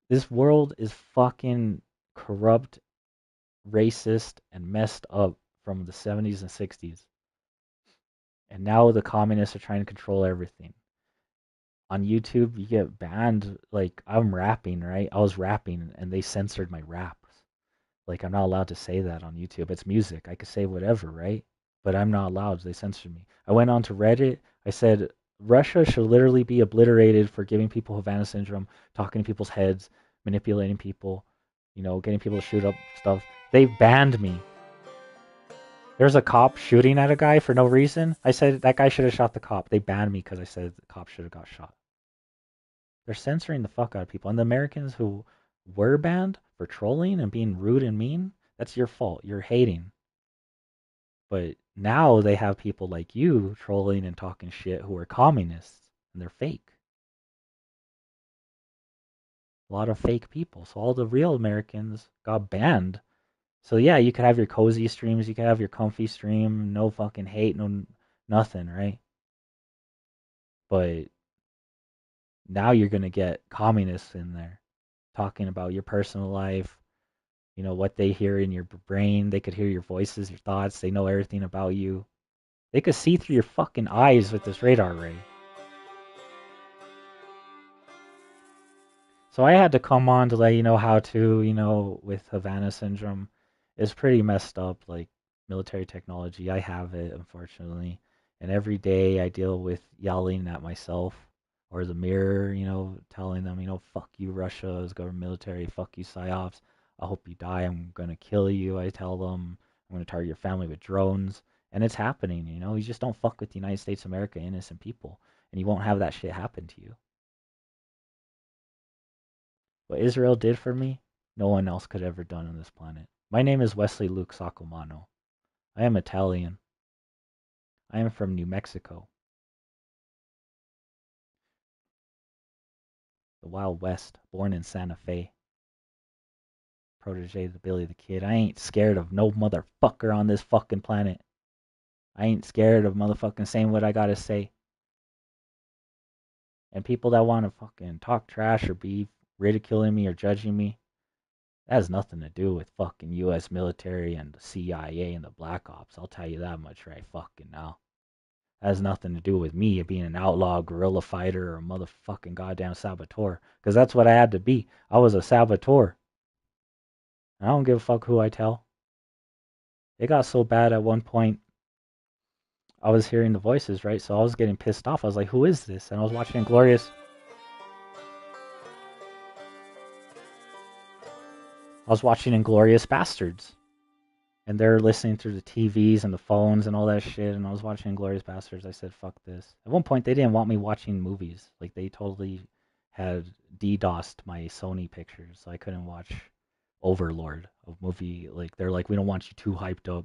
This world is fucking corrupt, racist, and messed up from the 70s and 60s. And now the communists are trying to control everything. On YouTube, you get banned. Like, I'm rapping, right? I was rapping, and they censored my raps. Like, I'm not allowed to say that on YouTube. It's music. I could say whatever, right? But I'm not allowed. They censored me. I went on to Reddit. I said, Russia should literally be obliterated for giving people Havana syndrome, talking to people's heads, manipulating people, you know, getting people to shoot up stuff. They banned me. There's a cop shooting at a guy for no reason. I said that guy should have shot the cop. They banned me because I said the cop should have got shot. They're censoring the fuck out of people. And the Americans who were banned for trolling and being rude and mean, that's your fault. You're hating. But now they have people like you trolling and talking shit who are communists, and they're fake. A lot of fake people. So all the real Americans got banned. So yeah, you could have your cozy streams, you could have your comfy stream, no fucking hate, no nothing, right? But now you're gonna get communists in there talking about your personal life, you know, what they hear in your brain. They could hear your voices, your thoughts. They know everything about you. They could see through your fucking eyes with this radar ray. So I had to come on to let you know how to, you know, with Havana syndrome. It's pretty messed up, like military technology. I have it, unfortunately. And every day I deal with yelling at myself or the mirror, you know, telling them, you know, fuck you, Russia, as government military, fuck you, psyops. I hope you die. I'm going to kill you. I tell them I'm going to target your family with drones. And it's happening, you know. You just don't fuck with the United States of America, innocent people. And you won't have that shit happen to you. What Israel did for me, no one else could ever done on this planet. My name is Wesley Luke Sacomano. I am Italian. I am from New Mexico, the Wild West, born in Santa Fe. Protege to Billy the Kid. I ain't scared of no motherfucker on this fucking planet. I ain't scared of motherfucking saying what I gotta say. And people that want to fucking talk trash or be ridiculing me or judging me, that has nothing to do with fucking U.S. military and the CIA and the Black Ops. I'll tell you that much right fucking now. That has nothing to do with me being an outlaw, guerrilla fighter, or a motherfucking goddamn saboteur. Because that's what I had to be. I was a saboteur. I don't give a fuck who I tell. It got so bad at one point, I was hearing the voices, right? So I was getting pissed off. I was like, who is this? And I was watching Inglorious. Bastards. And they're listening through the TVs and the phones and all that shit. And I was watching Inglorious Bastards. I said, fuck this. At one point, they didn't want me watching movies. Like, they totally had DDoSed my Sony pictures. So I couldn't watch Overlord, a movie. Like, they're like, we don't want you too hyped up.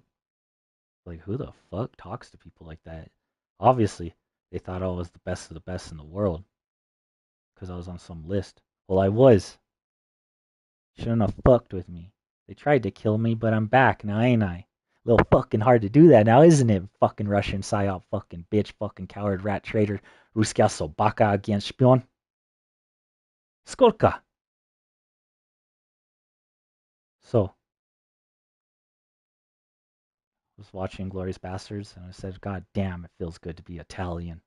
Like, who the fuck talks to people like that? Obviously, they thought I was the best of the best in the world because I was on some list. Well, I was. Shouldn't have fucked with me. They tried to kill me, but I'm back now, ain't I? A little fucking hard to do that now, isn't it? Fucking Russian psyop, fucking bitch, fucking coward, rat traitor, Ruska Sobaka against Spion. Skolka. So, I was watching Glorious Bastards, and I said, God damn, it feels good to be Italian.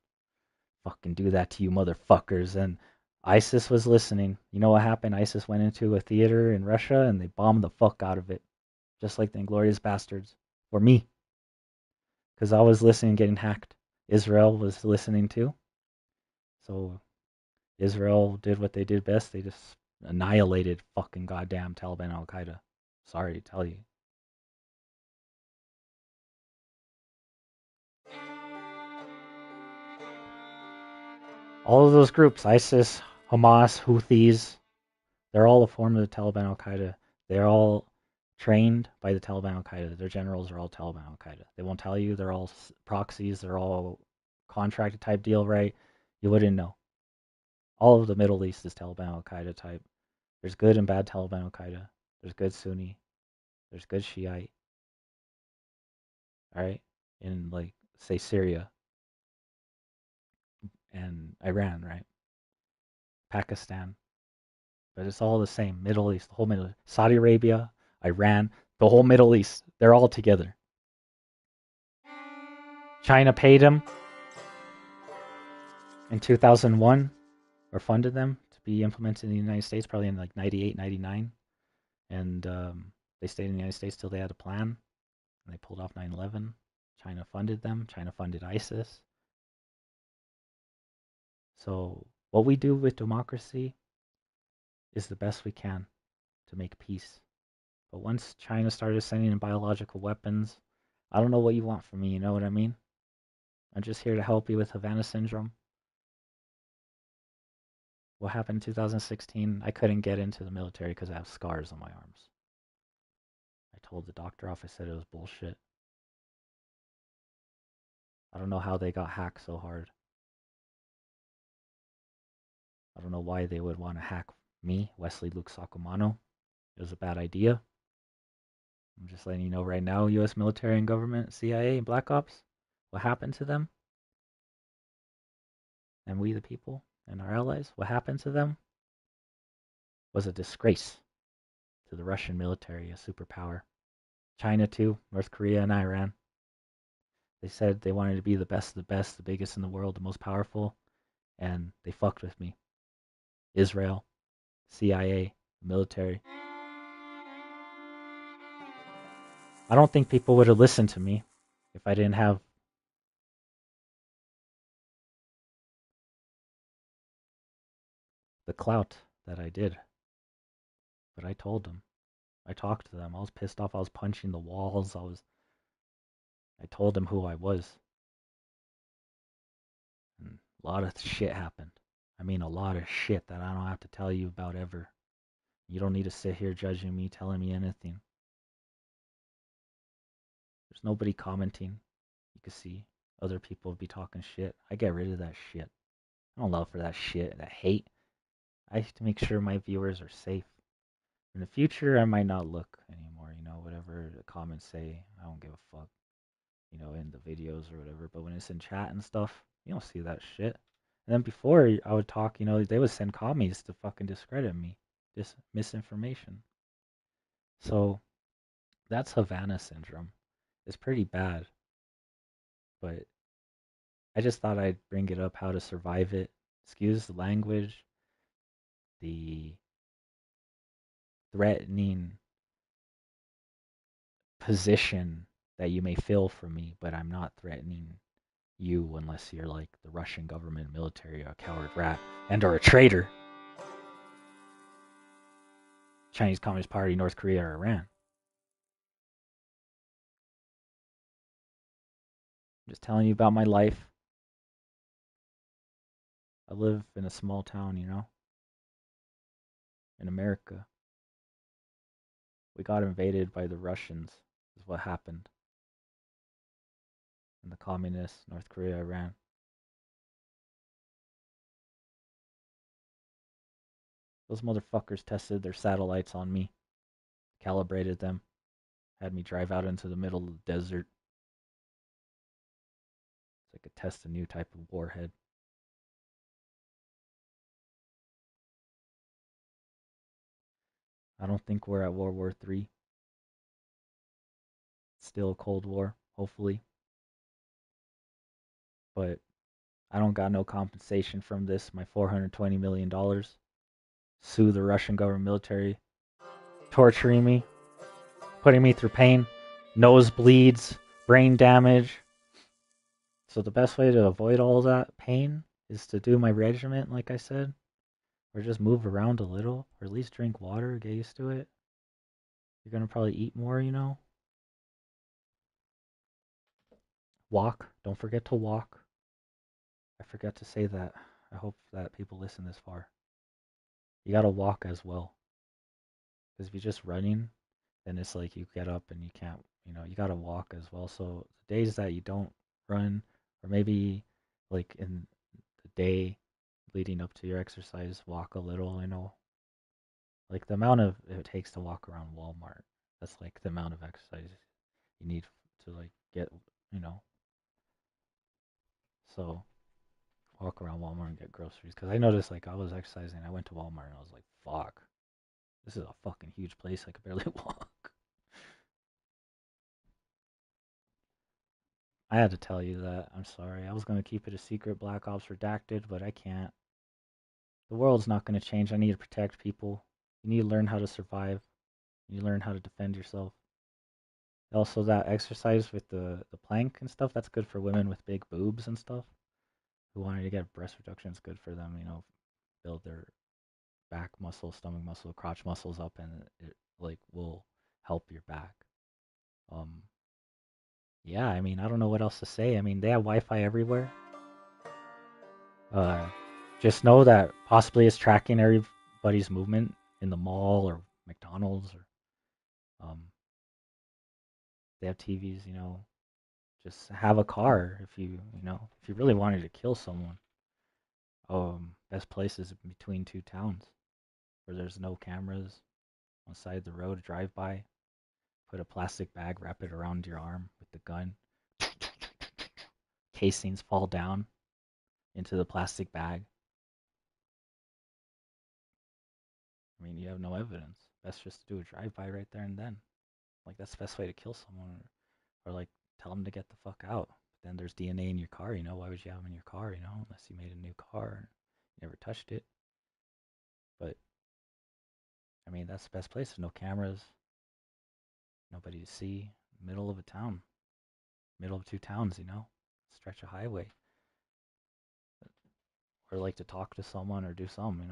Fucking do that to you motherfuckers. And ISIS was listening. You know what happened? ISIS went into a theater in Russia, and they bombed the fuck out of it. Just like the Inglorious Bastards. For me. Because I was listening, getting hacked. Israel was listening too. So Israel did what they did best. They just annihilated fucking goddamn Taliban Al Qaeda. Sorry to tell you. All of those groups, ISIS, Hamas, Houthis, they're all a form of the Taliban Al Qaeda. They're all trained by the Taliban Al Qaeda. Their generals are all Taliban Al Qaeda. They won't tell you. They're all proxies. They're all contracted type deal, right? You wouldn't know. All of the Middle East is Taliban Al Qaeda type. There's good and bad Taliban Al Qaeda. There's good Sunni. There's good Shiite. All right, in like say Syria and Iran, right? Pakistan, but it's all the same. Middle East, the whole Middle East. Saudi Arabia, Iran, the whole Middle East. They're all together. China paid them in 2001 or funded them to be implemented in the United States, probably in like 98, 99. And they stayed in the United States till they had a plan. And they pulled off 9/11. China funded them. China funded ISIS. So what we do with democracy is the best we can to make peace. But once China started sending in biological weapons, I don't know what you want from me, you know what I mean? I'm just here to help you with Havana syndrome. What happened in 2016? I couldn't get into the military because I have scars on my arms. I told the doctor off, I said it was bullshit. I don't know how they got hacked so hard. I don't know why they would want to hack me, Wesley Luke Sacomano. It was a bad idea. I'm just letting you know right now, US military and government, CIA and Black Ops, what happened to them? And we the people and our allies, what happened to them was a disgrace to the Russian military, a superpower. China too, North Korea and Iran. They said they wanted to be the best of the best, the biggest in the world, the most powerful, and they fucked with me. Israel, CIA, military. I don't think people would have listened to me if I didn't have the clout that I did. But I told them. I talked to them. I was pissed off. I was punching the walls. I told them who I was. And a lot of shit happened. I mean, a lot of shit that I don't have to tell you about ever. You don't need to sit here judging me, telling me anything. There's nobody commenting. You can see other people be talking shit. I get rid of that shit. I don't love for that shit, that hate. I have to make sure my viewers are safe. In the future, I might not look anymore. Whatever the comments say, I don't give a fuck. In the videos or whatever. But when it's in chat and stuff, you don't see that shit. And then before I would talk, they would send comments to fucking discredit me, just misinformation. So that's Havana syndrome. It's pretty bad, but I just thought I'd bring it up how to survive it. Excuse the language, the threatening position that you may feel from me, but I'm not threatening you unless you're like the Russian government, military, a coward rat, and or a traitor. Chinese Communist Party, North Korea, or Iran. I'm just telling you about my life. I live in a small town, in America. We got invaded by the Russians, is what happened. And the communists, North Korea, Iran. Those motherfuckers tested their satellites on me, calibrated them, had me drive out into the middle of the desert. So I could test a new type of warhead. I don't think we're at World War III. It's still a Cold War, hopefully. But I don't got no compensation from this. My $420 million. Sue the Russian government military. Torturing me. Putting me through pain. Nosebleeds. Brain damage. So the best way to avoid all that pain is to do my regiment, like I said. Or just move around a little. Or at least drink water. Get used to it. You're going to probably eat more, Walk. Don't forget to walk. I forgot to say that. I hope that people listen this far. You gotta walk as well. Because if you're just running, then it's like you get up and you can't, you gotta walk as well. So the days that you don't run, or maybe like in the day leading up to your exercise, walk a little, Like the amount of it takes to walk around Walmart. That's like the amount of exercise you need to like get, you know. So walk around Walmart and get groceries. Because I noticed like I was exercising, I went to Walmart and I was like, fuck, this is a fucking huge place. I could barely walk. I had to tell you that. I'm sorry. I was going to keep it a secret, Black Ops Redacted, but I can't. The world's not going to change. I need to protect people. You need to learn how to survive. You need to learn how to defend yourself. Also, that exercise with the plank and stuff, that's good for women with big boobs and stuff who wanted to get breast reduction. It's good for them, build their back muscle, stomach muscle, crotch muscles up, and it like will help your back. Um, yeah, I mean, I don't know what else to say. I mean, they have Wi-Fi everywhere. Uh, just know that possibly it's tracking everybody's movement in the mall or McDonald's or they have TVs. Just have a car if you really wanted to kill someone. Best place is between two towns where there's no cameras on the side of the road. Drive by, put a plastic bag, wrap it around your arm with the gun. Casings fall down into the plastic bag. I mean, you have no evidence. Best just to do a drive-by right there and then. Like, that's the best way to kill someone. Or like, tell them to get the fuck out. But then there's DNA in your car, Why would you have them in your car, Unless you made a new car and you never touched it. But, I mean, that's the best place. There's no cameras, nobody to see. Middle of a town. Middle of two towns, Stretch of highway. Or like to talk to someone or do something.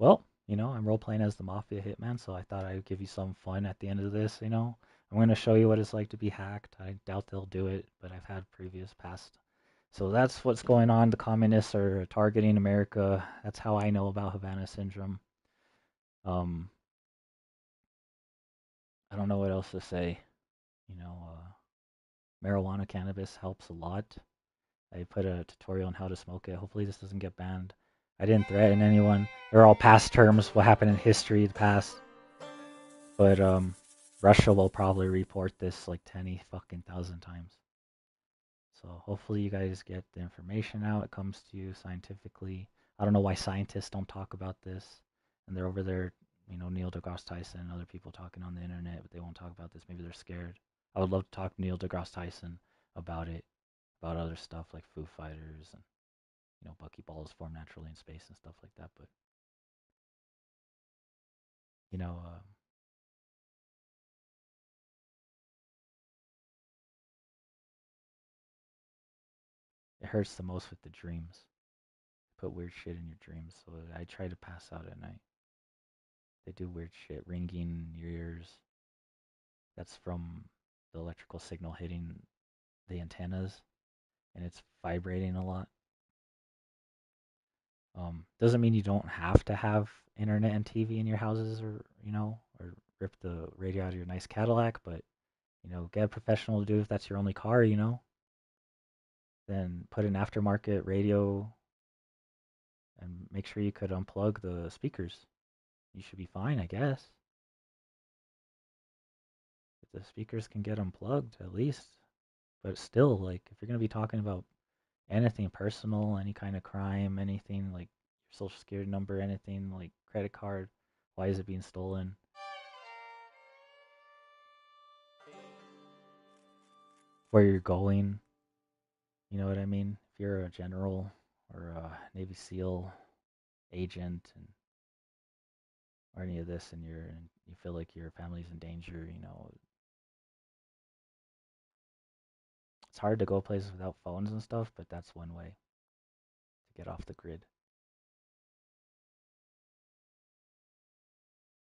Well, I'm role playing as the Mafia Hitman, so I thought I'd give you some fun at the end of this, I'm going to show you what it's like to be hacked. I doubt they'll do it, but I've had previous past. So that's what's going on. The communists are targeting America. That's how I know about Havana syndrome. Um, I don't know what else to say. You know, marijuana, cannabis helps a lot. I put a tutorial on how to smoke it. Hopefully this doesn't get banned. I didn't threaten anyone. They're all past terms, what happened in history, the past. But Russia will probably report this like 10,000 times. So hopefully you guys get the information out. It comes to you scientifically. I don't know why scientists don't talk about this. And they're over there, you know, Neil deGrasse Tyson and other people talking on the internet, but they won't talk about this. Maybe they're scared. I would love to talk to Neil deGrasse Tyson about it, about other stuff like Foo Fighters and, you know, buckyballs form naturally in space and stuff like that. But, you know, it hurts the most with the dreams. Put weird shit in your dreams. So I try to pass out at night. They do weird shit, ringing in your ears. That's from the electrical signal hitting the antennas, and it's vibrating a lot. Doesn't mean you don't have to have internet and TV in your houses, or or rip the radio out of your nice Cadillac, but get a professional to do if that's your only car. Then put an aftermarket radio and make sure you could unplug the speakers. You should be fine, I guess. If the speakers can get unplugged, at least. But still, like, if you're gonna be talking about anything personal, any kind of crime, anything like your social security number, anything like credit card, why is it being stolen? Where you're going, you know what I mean? If you're a general or a Navy SEAL agent or any of this and you feel like your family's in danger, it's hard to go places without phones and stuff, but that's one way to get off the grid.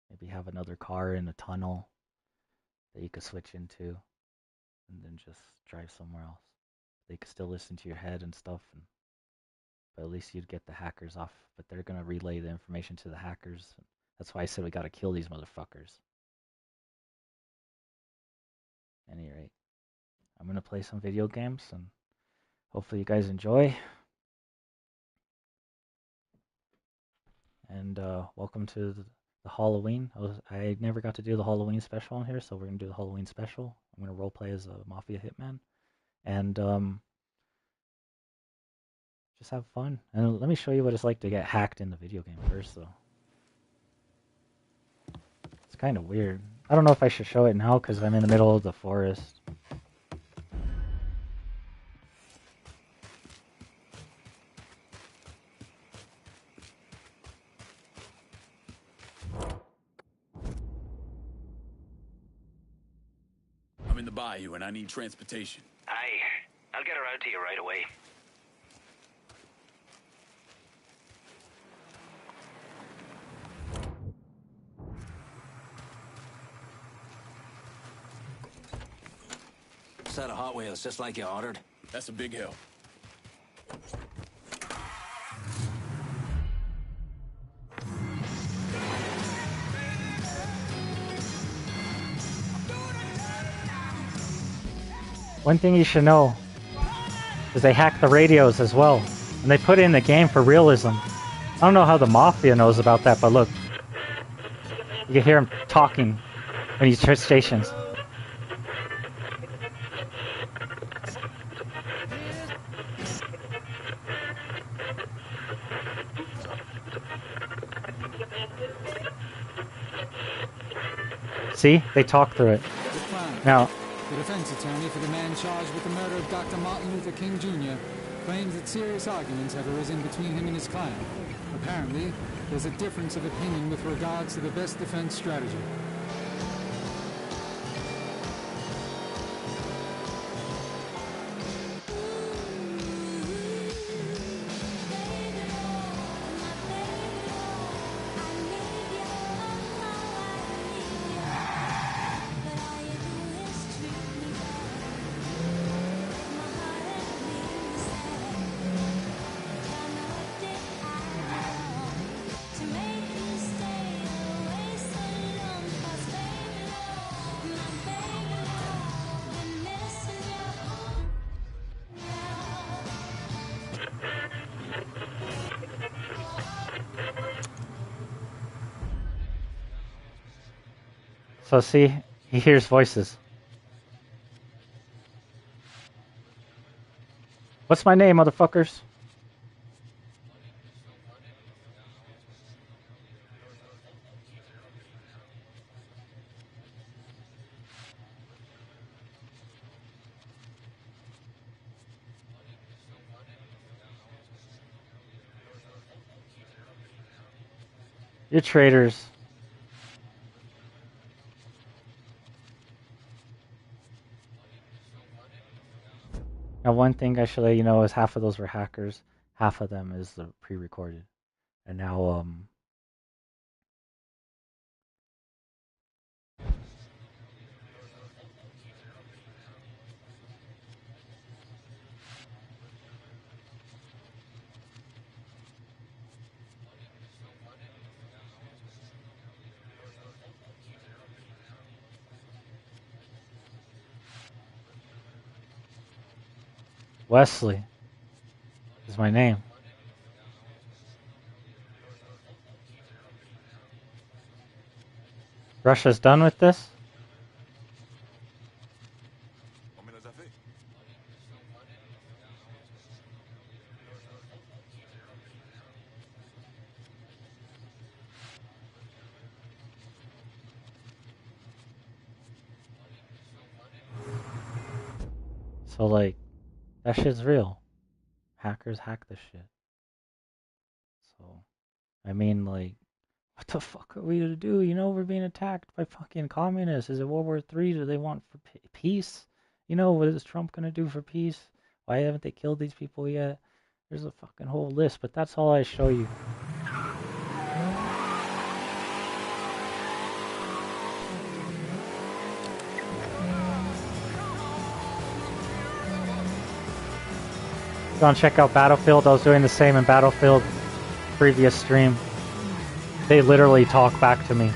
Maybe have another car in a tunnel that you could switch into and then just drive somewhere else. They could still listen to your head and stuff, but at least you'd get the hackers off. But they're gonna relay the information to the hackers. That's why I said we gotta kill these motherfuckers. At any rate, I'm gonna play some video games and hopefully you guys enjoy. And welcome to the Halloween. I never got to do the Halloween special on here, so we're gonna do the Halloween special. I'm gonna roleplay as a mafia hitman, and just have fun. And let me show you what it's like to get hacked in the video game first, though. It's kind of weird. I don't know if I should show it now because I'm in the middle of the forest. I'm in the bayou and I need transportation. Aye, I'll get her out to you right away. Set of Hot Wheels, just like you ordered. That's a big help. One thing you should know is they hack the radios as well, and they put it in the game for realism. I don't know how the Mafia knows about that, but look. You can hear him talking when he switches stations. See? They talk through it. Now, the defense attorney for the man charged with the murder of Dr. Martin Luther King Jr. claims that serious arguments have arisen between him and his client. Apparently, there's a difference of opinion with regards to the best defense strategy. So see, he hears voices. What's my name, motherfuckers? You're traitors. Now, one thing I should let you know is half of those were hackers. Half of them is the pre-recorded. And now, Wesley is my name. Russia's done with this? So, like, that shit's real. Hackers hack this shit. So, I mean, like, what the fuck are we to do? You know, we're being attacked by fucking communists. Is it World War III? Do they want for peace? You know, what is Trump gonna do for peace? Why haven't they killed these people yet? There's a fucking whole list, but that's all I show you. Go and check out Battlefield. I was doing the same in Battlefield previous stream. They literally talk back to me.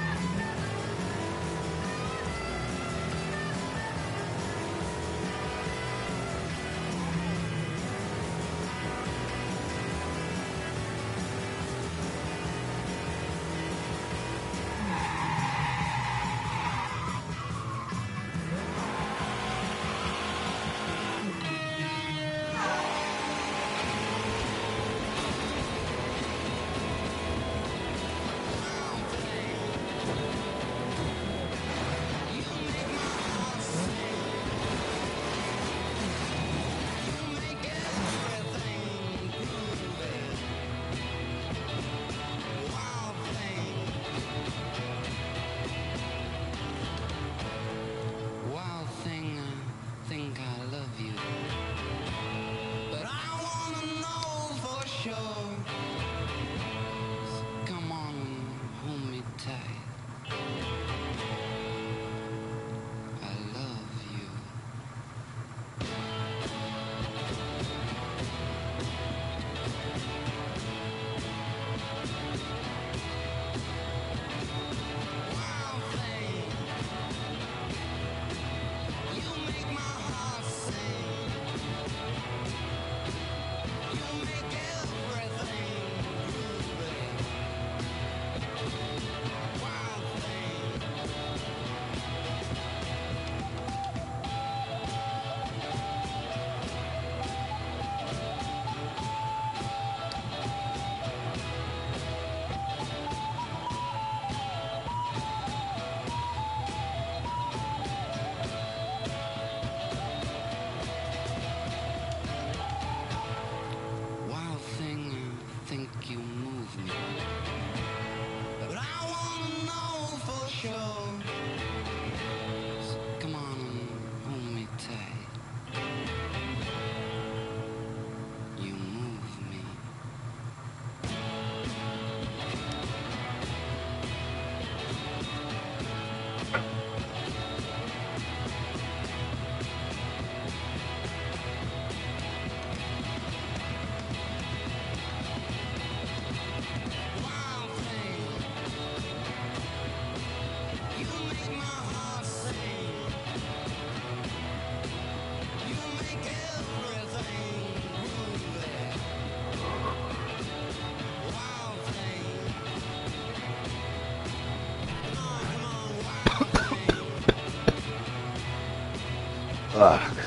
Ugh.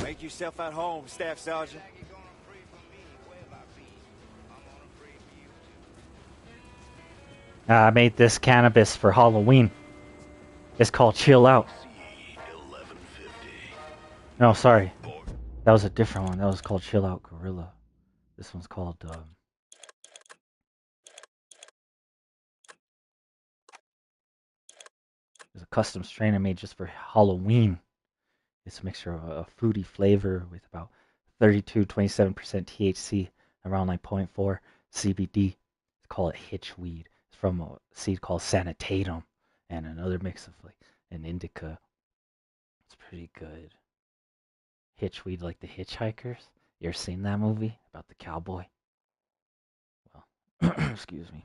Make yourself at home, Staff Sergeant. I made this cannabis for Halloween. It's called Chill Out. No, sorry. That was a different one. That was called Chill Out Gorilla. This one's called, It's a custom strain I made just for Halloween. It's a mixture of a fruity flavor with about 27% THC, around like 0.4 CBD. It's called Hitchweed. It's from a seed called Sanitatum and another mix of like an indica. It's pretty good. Hitchweed, like the Hitchhikers. You ever seen that movie about the cowboy? Well, excuse me.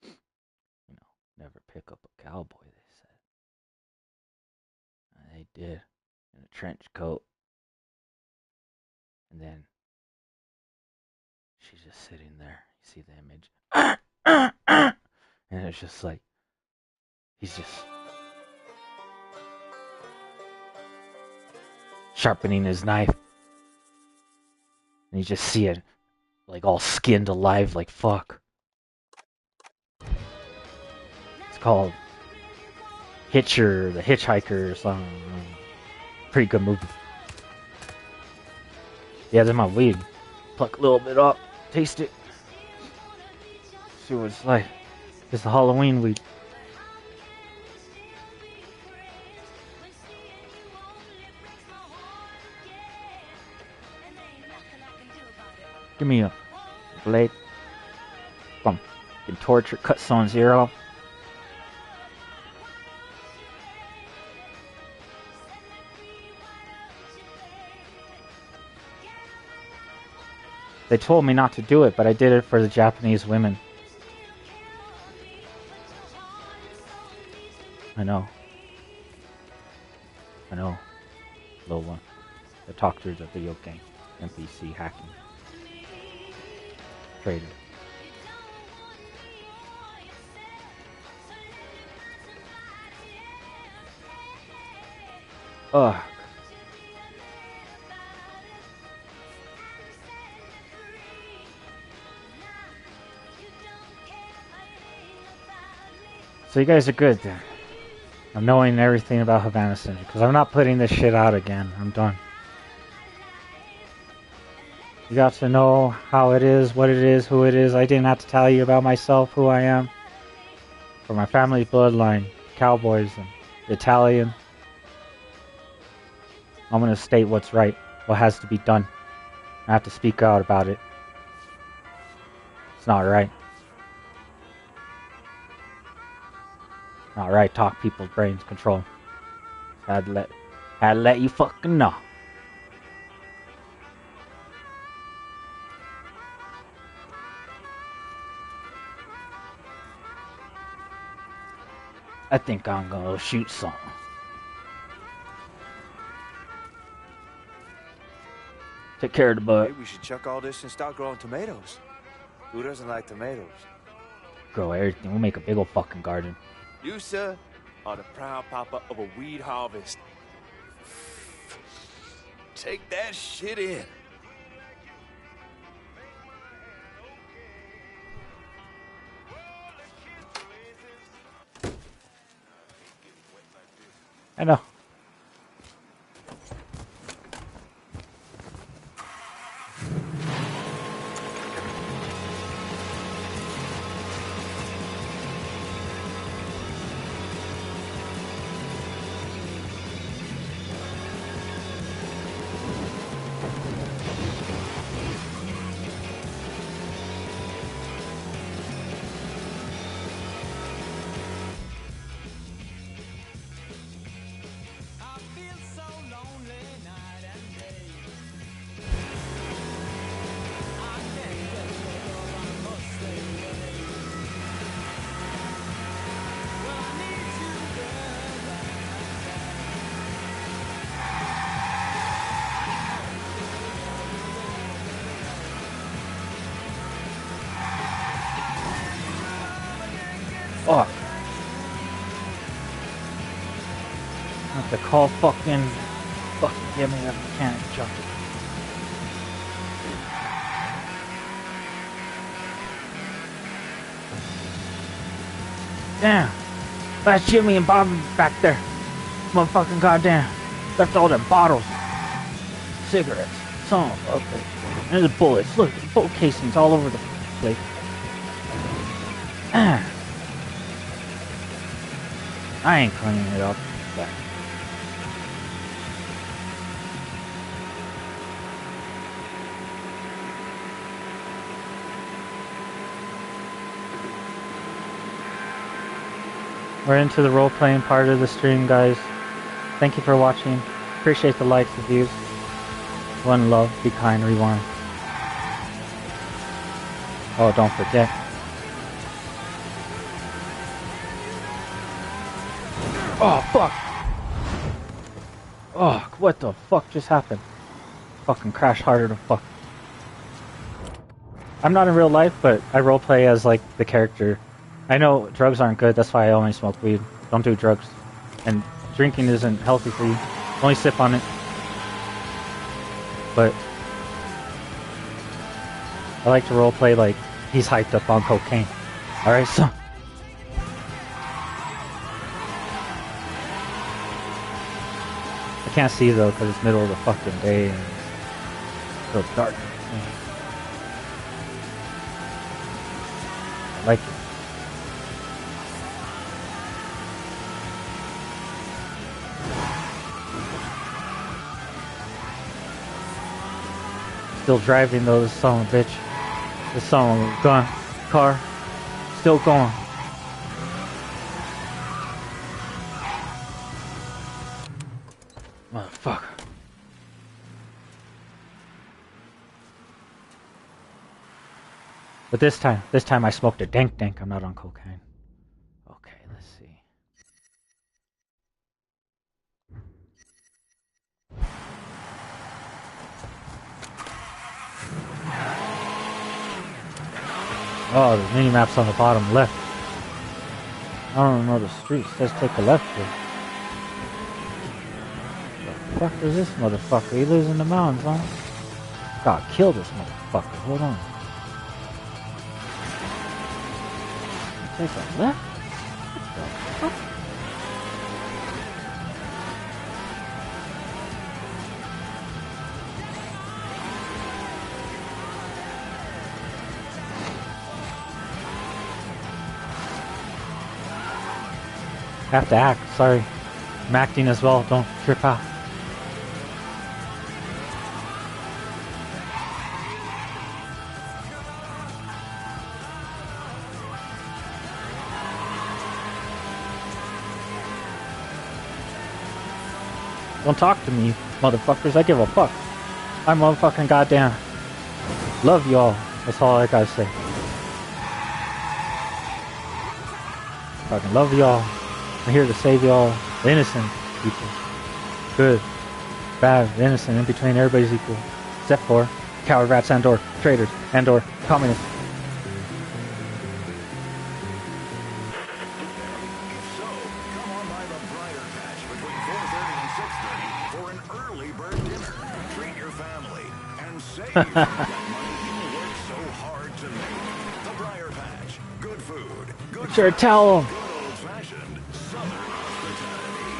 You know, never pick up a cowboy, they said. And they did, in a trench coat. And then she's just sitting there. You see the image? And it's just like, he's just sharpening his knife. And you just see it, like, all skinned alive, like, fuck. It's called Hitcher, the Hitchhiker, or something. Pretty good movie. Yeah, there's my weed. Pluck a little bit up, taste it. See what it's like. It's the Halloween weed. Give me a blade. Boom. Can torture, cut someone's ear off. They told me not to do it, but I did it for the Japanese women. I know. Lola. The talkers of video game. NPC hacking. Trader. Ugh. So you guys are good then. I'm knowing everything about Havana Syndrome, because I'm not putting this shit out again. I'm done. You got to know how it is, what it is, who it is. I didn't have to tell you about myself, who I am. For my family's bloodline, cowboys and Italian. I'm going to state what's right, what has to be done. I have to speak out about it. It's not right. Not right, talk people's brains, control. Had to let you fucking know. I think I'm gonna shoot something. Take care of the bud. Maybe we should chuck all this and start growing tomatoes. Who doesn't like tomatoes? Grow everything. We'll make a big old fucking garden. You, sir, are the proud papa of a weed harvest. Take that shit in. I know. Fuck. I have to call fucking give me that mechanic jump. Damn. That's Jimmy and Bob back there. Motherfucking goddamn. Left all them bottles. Cigarettes. Son of a bitch. There's the bullets. Look, the bullet casings all over the place. I ain't cleaning it up. But we're into the role-playing part of the stream, guys. Thank you for watching. Appreciate the likes, the views. One love, be kind, rewind. Oh, don't forget. Oh, fuck! Oh, what the fuck just happened? Fucking crash harder than fuck. I'm not in real life, but I roleplay as, like, the character. I know drugs aren't good, that's why I only smoke weed. Don't do drugs. And drinking isn't healthy for you. Only sip on it. But I like to roleplay like he's hyped up on cocaine. Alright, so I can't see though because it's middle of the fucking day and it's so dark. I like it. Still driving though, this son of a bitch. This son of a gun. Car. Still going. Motherfucker. But this time I smoked a dank. I'm not on cocaine. Okay, let's see. Oh, the mini-map's on the bottom left. I don't know the streets. Let's take a left here. The fuck is this motherfucker? He lives in the mountains, huh? God, kill this motherfucker. Hold on. Take a left? What the fuck? Have to act, sorry. I'm acting as well, don't trip out. Don't talk to me, motherfuckers, I give a fuck. I motherfucking goddamn love y'all, that's all I gotta say. Fucking love y'all. I'm here to save y'all, the innocent people. Good, bad, innocent, in between, everybody's equal. Except for coward rats and/or traitors and/or communists. So, come on by the Briar Patch between 4:30 and 6:30 for an early bird dinner. Treat your family and save that money you worked so hard to make. The Briar Patch. Good food. Good Sure, tell them. good old-fashioned Southern hospitality.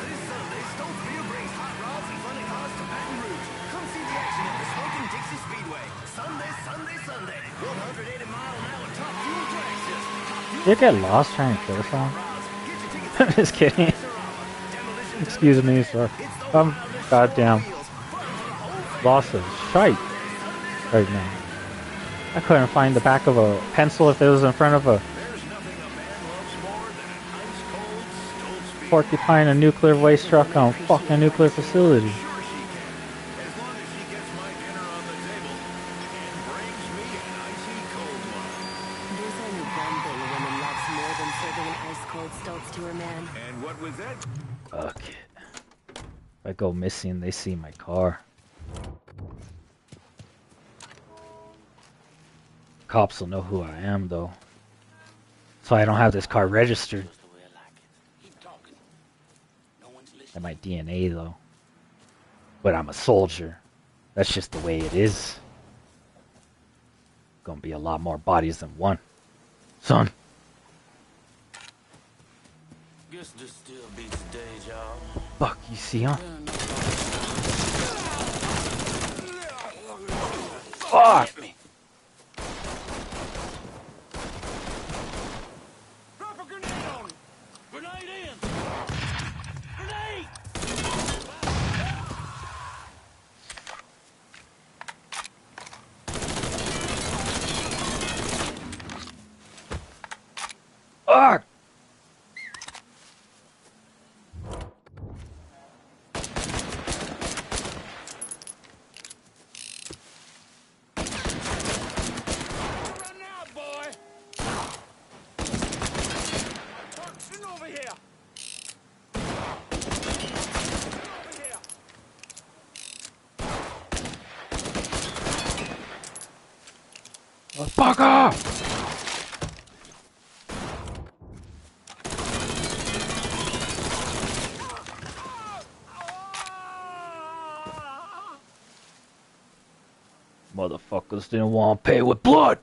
This Sunday, Stokesville brings hot rods and funny cars to Baton Rouge. Come see the action at the Smoking Dixie Speedway. Sunday. 180-mile-an-hour top fuel tractions. Did you get lost trying to kill someone? I'm just kidding. Excuse me, sir. I'm goddamn lost of shite right now. I couldn't find the back of a pencil if it was in front of a porcupine, a nuclear waste truck on a fucking nuclear facility. missing, they see my car. Cops will know who I am, though. So I don't have this car registered. And my DNA, though. But I'm a soldier. That's just the way it is. Gonna be a lot more bodies than one. Son. Guess this still beats the day job. Fuck, you see, huh? Fuck! Drop a grenade on him! Grenade in! Grenade! Fuck! Fuck off! Motherfuckers didn't want to pay with blood!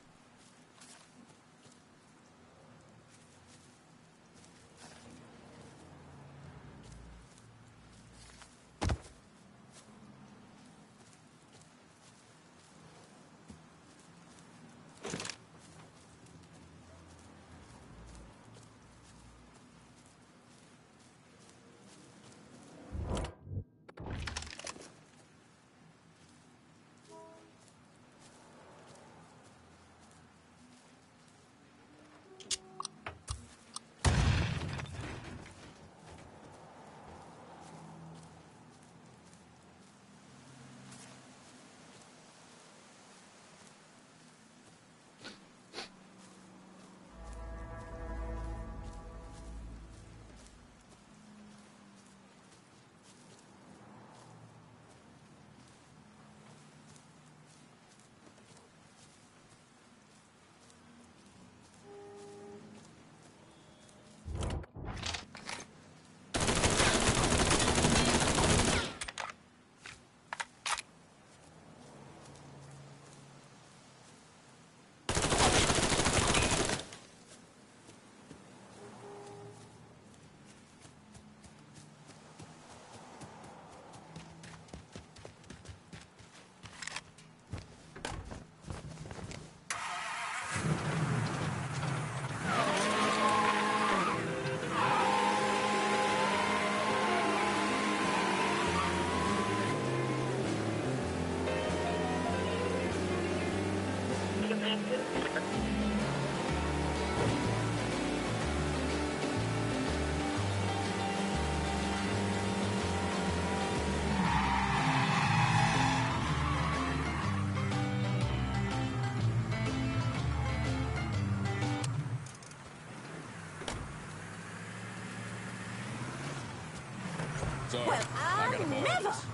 Sorry, Well, I gotta borrow never. this.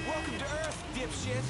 Welcome to Earth, dipshit.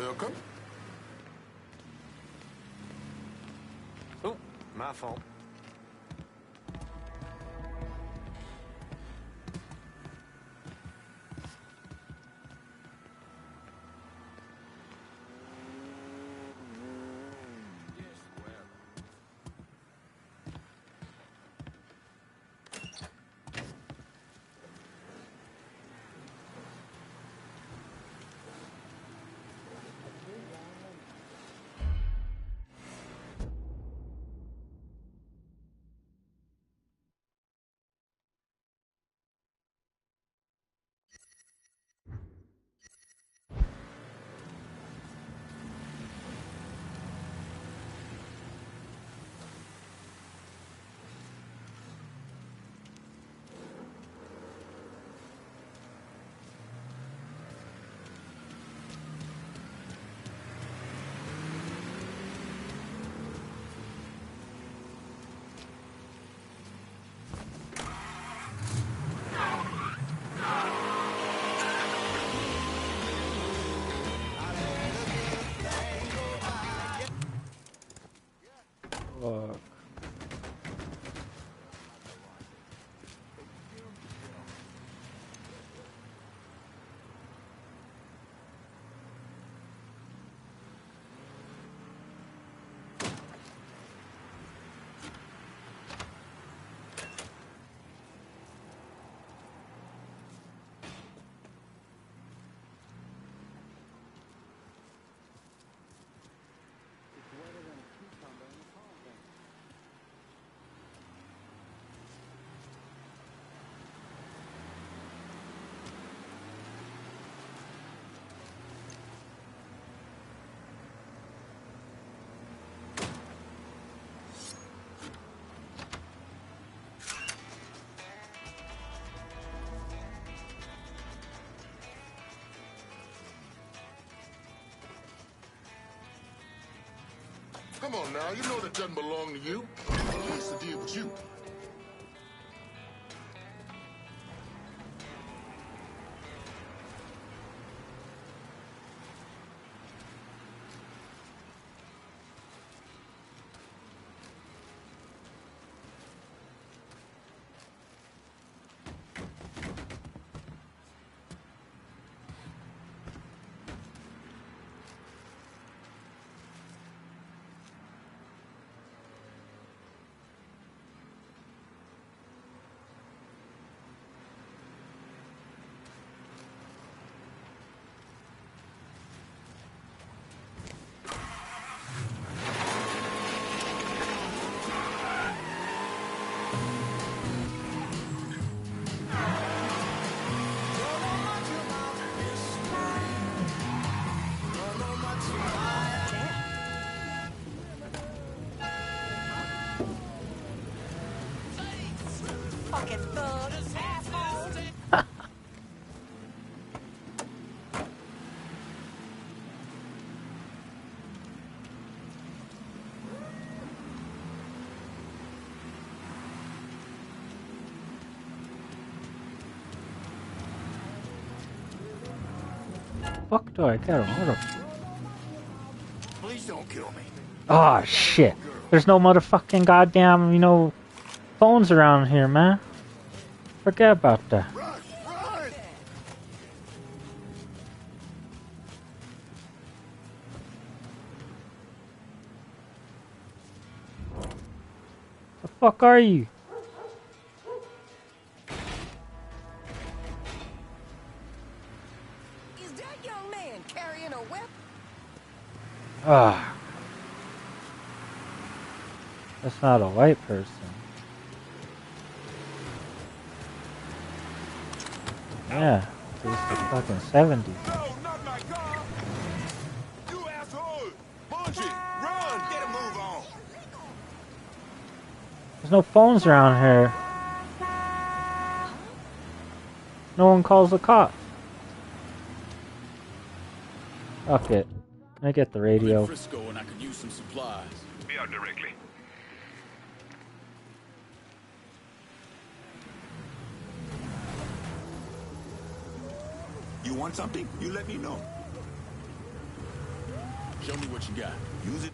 Welcome. Oh, my fault. Fuck. Come on now, you know that doesn't belong to you. He has to deal with you. Fuck do I care? What Please don't kill me. Oh shit. There's no motherfucking goddamn, phones around here, man. Forget about that. Run! Run! The fuck are you? Is that young man carrying a weapon? Ah. That's not a white person. Yeah, this is the fucking 70s. No, not my car! You asshole! Bungie, run! Get a move on! There's no phones around here. No one calls the cops. Fuck it. I get the I'm radio. in Frisco and I could use some supplies. Be out directly. You want something? You let me know. Show me what you got. Use it.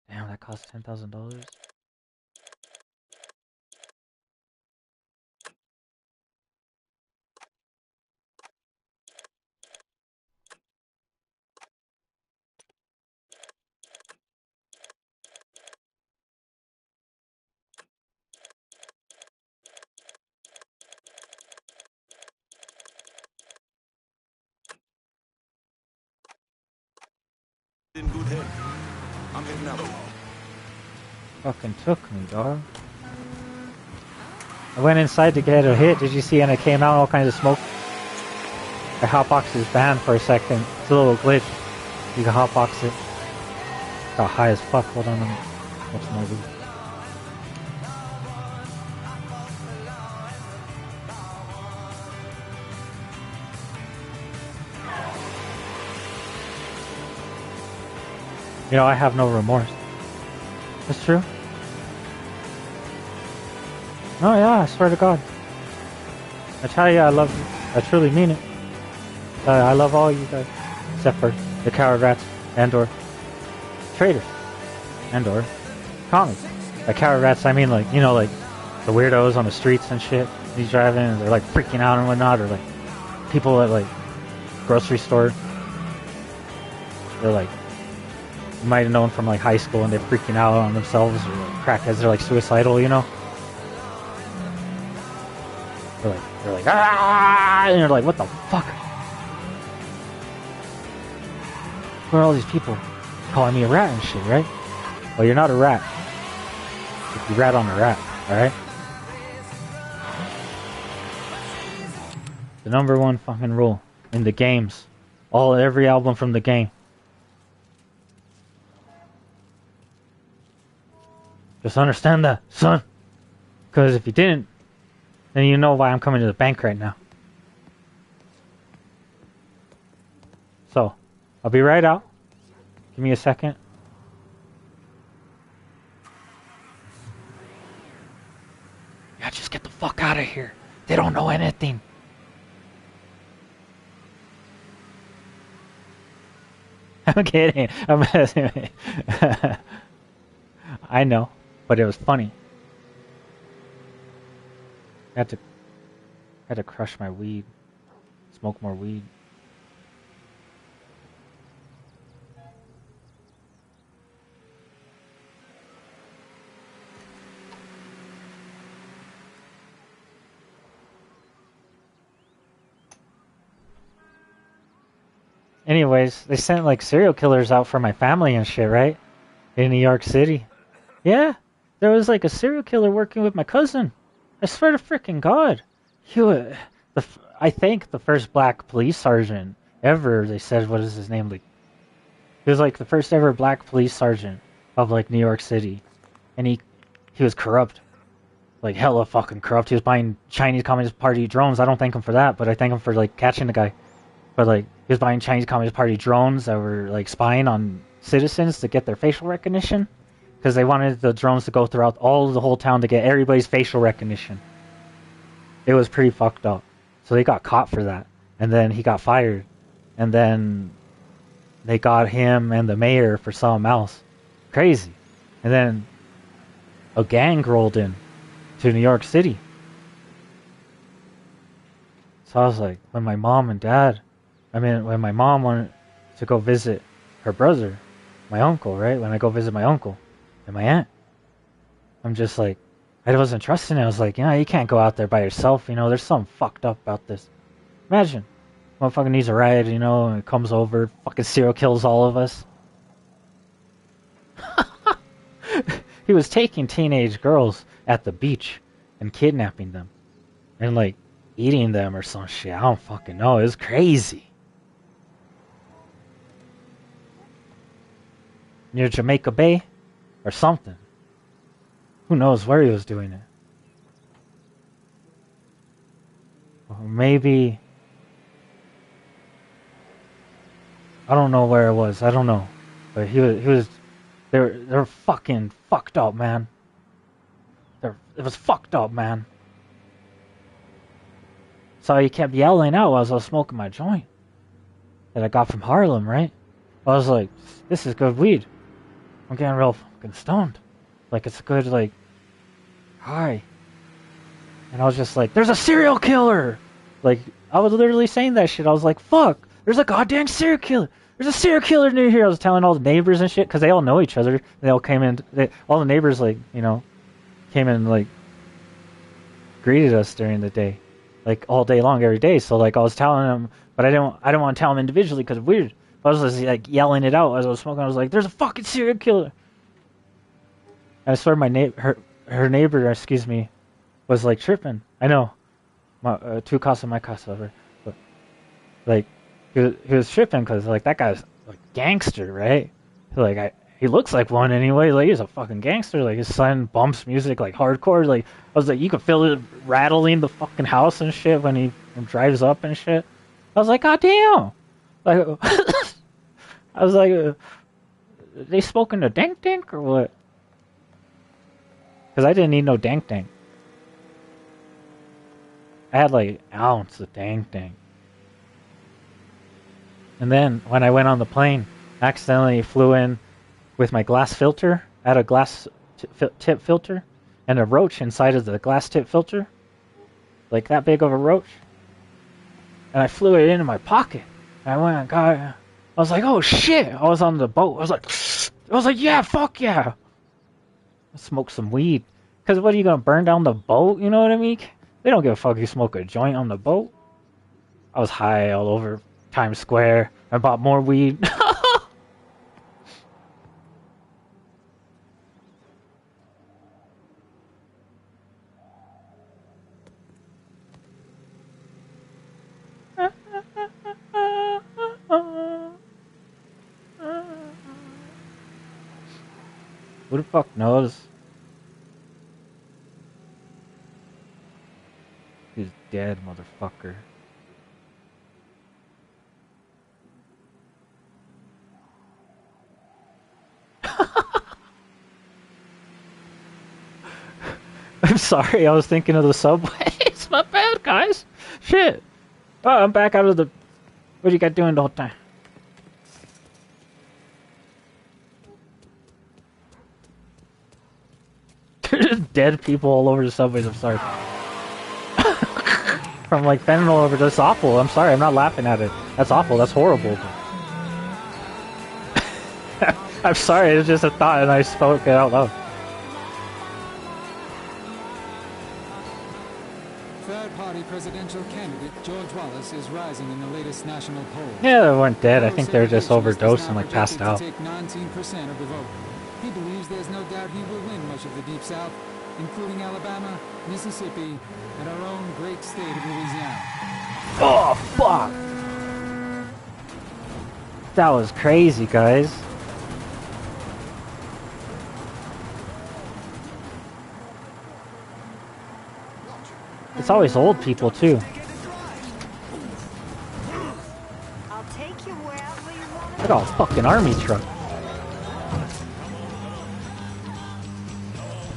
Damn, that cost $10,000. In good head. I'm heading out. Fucking took me, dog. I went inside to get a hit. Did you see? And it came out all kinds of smoke. The hotbox is banned for a second. It's a little glitch. You can hotbox it. Got high as fuck. Hold on. What's my movie? You know, I have no remorse. That's true. Oh yeah, I swear to God. I tell you, I love you. I truly mean it. I love all you guys, except for the coward rats and/or traitors and/or commies. By coward rats, I mean like, you know, like the weirdos on the streets and shit. He's driving and they're like freaking out and whatnot, or like people at like grocery store. They're like, you might have known from like high school and they're freaking out on themselves, or like crackheads. They're like suicidal, you know. They're like ah, and you're like, what the fuck? Who are all these people calling me a rat and shit, right? Well, you're not a rat. If you rat on a rat, alright? The number one fucking rule in the games. Every album from the game. Just understand that, son. Because if you didn't, then you know why I'm coming to the bank right now. So, I'll be right out. Give me a second. Yeah, just get the fuck out of here. They don't know anything. I'm kidding. I'm messing. I know, but it was funny. I had to crush my weed. Smoke more weed. Anyways, they sent like serial killers out for my family and shit, right? In New York City. Yeah, there was like a serial killer working with my cousin. I swear to freaking God. I think the first black police sergeant ever, they said, what is his name? Like, he was like the first ever black police sergeant of like New York City. And he was corrupt. Like hella fucking corrupt. He was buying Chinese Communist Party drones. I don't thank him for that, but I thank him for like catching the guy. But like, he was buying Chinese Communist Party drones that were like spying on citizens to get their facial recognition. Because they wanted the drones to go throughout the whole town to get everybody's facial recognition. It was pretty fucked up. So they got caught for that. And then he got fired. And then they got him and the mayor for something else. Crazy. And then a gang rolled in to New York City. So I was like, when my mom wanted to go visit her brother, my uncle, right? When I go visit my uncle and my aunt, I'm just like, I wasn't trusting it. I was like, yeah, you can't go out there by yourself. You know, there's something fucked up about this. Imagine, motherfucker needs a ride, you know, and it comes over, fucking serial kills all of us. He was taking teenage girls at the beach and kidnapping them and like eating them or some shit. I don't fucking know. It was crazy. Near Jamaica Bay or something. Who knows where he was doing it? Or maybe, I don't know where it was. I don't know. But it They're fucking fucked up, man. It was fucked up, man. So he kept yelling out as I was smoking my joint that I got from Harlem, right? I was like, this is good weed. I'm getting real fucking stoned. Like, it's a good, like, high. And I was just like, there's a serial killer! Like, I was literally saying that shit. I was like, fuck, there's a goddamn serial killer. There's a serial killer near here. I was telling all the neighbors and shit, because they all know each other. They all came in, all the neighbors, like, you know, came in, like, greeted us during the day. Like, all day long, every day. So, like, I was telling them, but I don't want to tell them individually, because it's weird. I was just, like, yelling it out as I was smoking. I was like, there's a fucking serial killer. And I swear her neighbor, excuse me, was, like, tripping. I know. Tu casa, my casa. But, like, he was tripping because, like, that guy's, like, gangster, right? Like, he looks like one anyway. Like, he's a fucking gangster. Like, his son bumps music, like, hardcore. Like, I was like, you could feel it rattling the fucking house and shit when he drives up and shit. I was like, God damn. Like, I was like, they smoking the dank dank or what? Because I didn't need no dank dank. I had like an ounce of dank dank. And then when I went on the plane, I accidentally flew in with my glass filter. I had a glass tip filter and a roach inside of the glass tip filter. Like that big of a roach. And I flew it into my pocket. And I went and got it. I was like, oh shit. I was on the boat. I was like, yeah, fuck yeah. I smoked some weed. Because what are you going to burn down the boat? You know what I mean? They don't give a fuck if you smoke a joint on the boat. I was high all over Times Square. I bought more weed. Who the fuck knows? He's dead, motherfucker. I'm sorry, I was thinking of the subway. It's not bad, guys. Shit. Oh, I'm back out of the... What you got doing the whole time? There's dead people all over the subways, I'm sorry. From like fentanyl over, that's awful. I'm sorry, I'm not laughing at it. That's awful, that's horrible. I'm sorry, it's just a thought and I spoke it out loud. Third-party presidential candidate George Wallace is rising in the latest national poll. Yeah, they weren't dead. I think they were just overdosed and like passed out. Take 19% of the vote. He believes there's no doubt he will win much of the Deep South, including Alabama, Mississippi, and our own great state of Louisiana. Oh, fuck! That was crazy, guys. It's always old people, too. Look at all fucking army truck.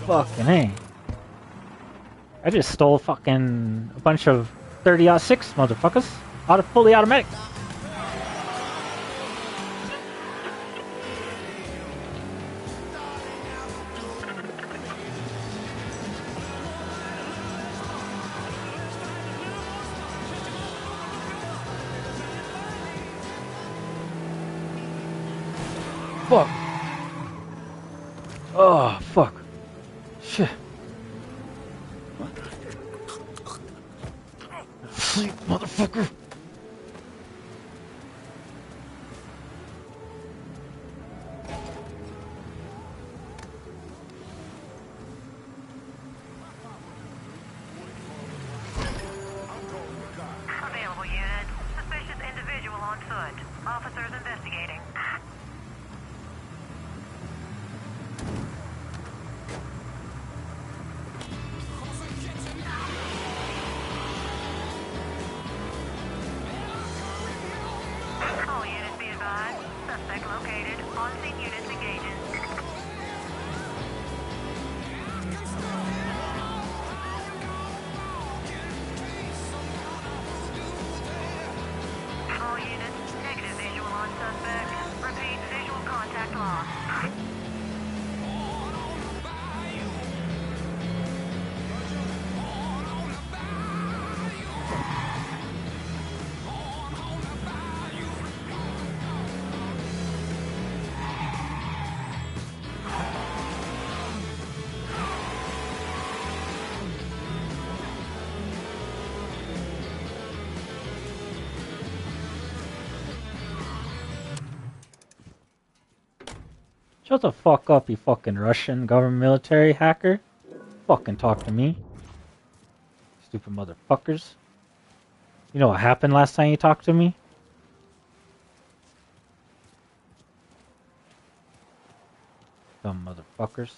Fucking A. I just stole fucking a bunch of 30-06 motherfuckers out of fully automatic. Fuck. Oh, fuck. Shit. Sleep, motherfucker. Available unit. Suspicious individual on foot. Officers investigating. Shut the fuck up, you fucking Russian government military hacker. Fucking talk to me. Stupid motherfuckers. You know what happened last time you talked to me? Dumb motherfuckers.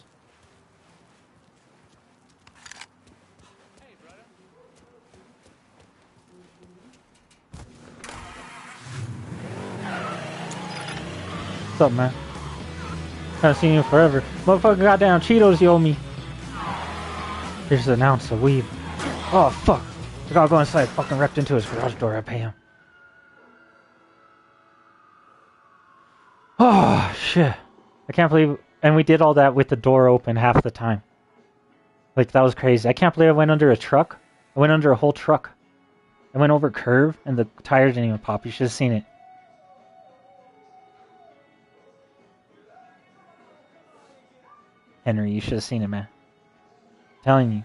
What's up, man? Haven't seen you forever. Motherfucking goddamn Cheetos you owe me. Here's an ounce of weed. Oh, fuck. I gotta go inside. Fucking wrecked into his garage door. I pay him. Oh, shit. I can't believe... And we did all that with the door open half the time. Like, that was crazy. I can't believe I went under a truck. I went under a whole truck. I went over a curve, and the tire didn't even pop. You should have seen it. Henry, you should have seen it, man. I'm telling you.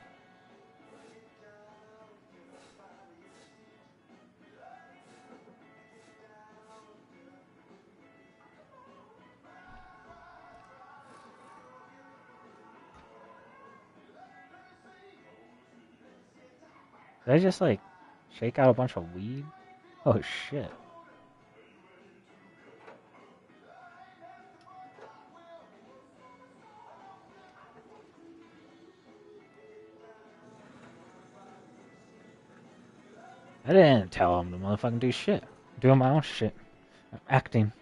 Did I just, like, shake out a bunch of weed? Oh, shit. I didn't tell him to motherfucking do shit. I'm doing my own shit. I'm acting.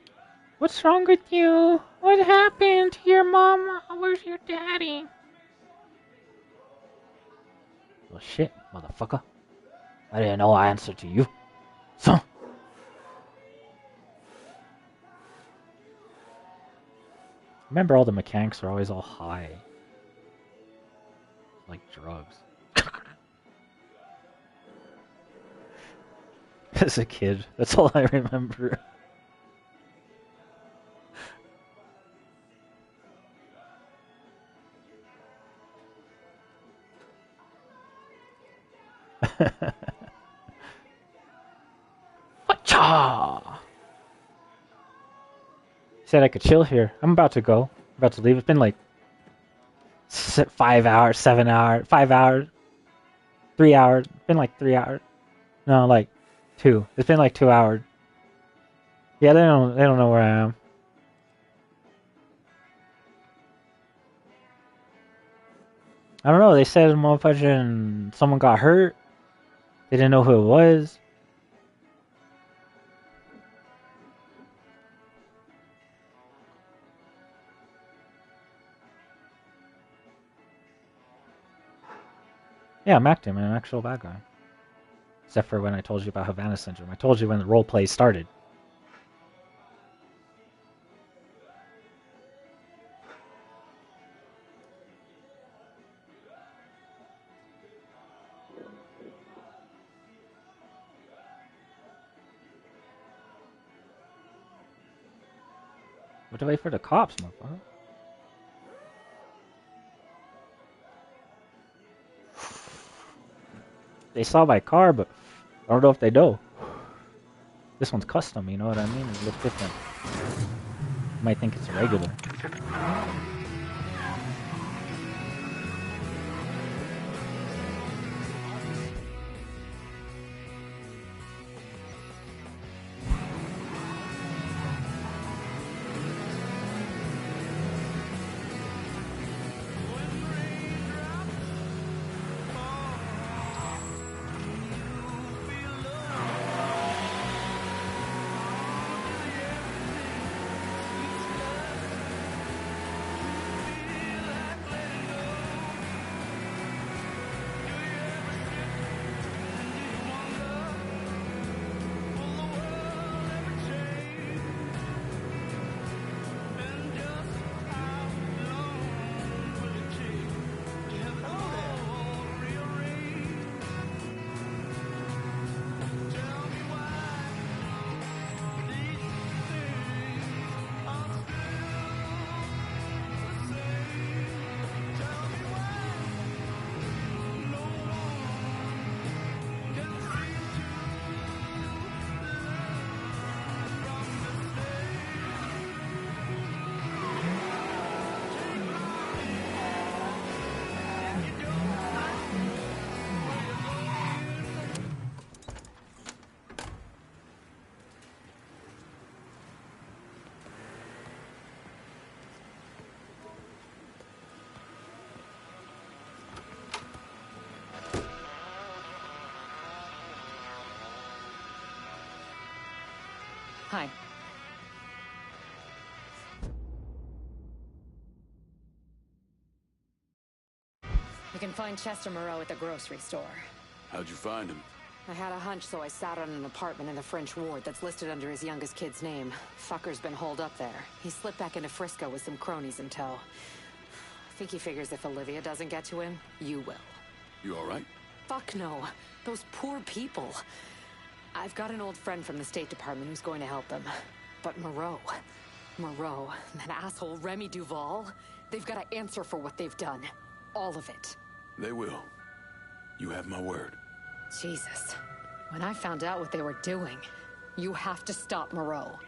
What's wrong with you? What happened to your mom? Where's your daddy? Well, shit, motherfucker. I didn't know I answered to you. So. Remember, all the mechanics are always all high. Like drugs. As a kid, that's all I remember. Wacha! He said I could chill here. I'm about to go. I'm about to leave. It's been like 5 hours, 7 hours, 5 hours, 3 hours. It's been like 3 hours. No, like 2. It's been like 2 hours. Yeah, they don't know where I am. I don't know. They said motherfucking someone got hurt. They didn't know who it was. Yeah, I'm acting. I'm an actual bad guy. Except for when I told you about Havana syndrome. I told you when the roleplay started. What do I wait for the cops, motherfucker? They saw my car, but I don't know if they know. This one's custom, you know what I mean? It looks different. You might think it's a regular. Hi. You can find Chester Moreau at the grocery store. How'd you find him? I had a hunch, so I sat on an apartment in the French ward that's listed under his youngest kid's name. Fucker's been holed up there. He slipped back into Frisco with some cronies in tow. I think he figures if Olivia doesn't get to him, you will. You all right? Fuck no. Those poor people. I've got an old friend from the State Department who's going to help them. But Moreau, and that asshole Remy Duval, they've got to answer for what they've done. All of it. They will. You have my word. Jesus. When I found out what they were doing, you have to stop Moreau.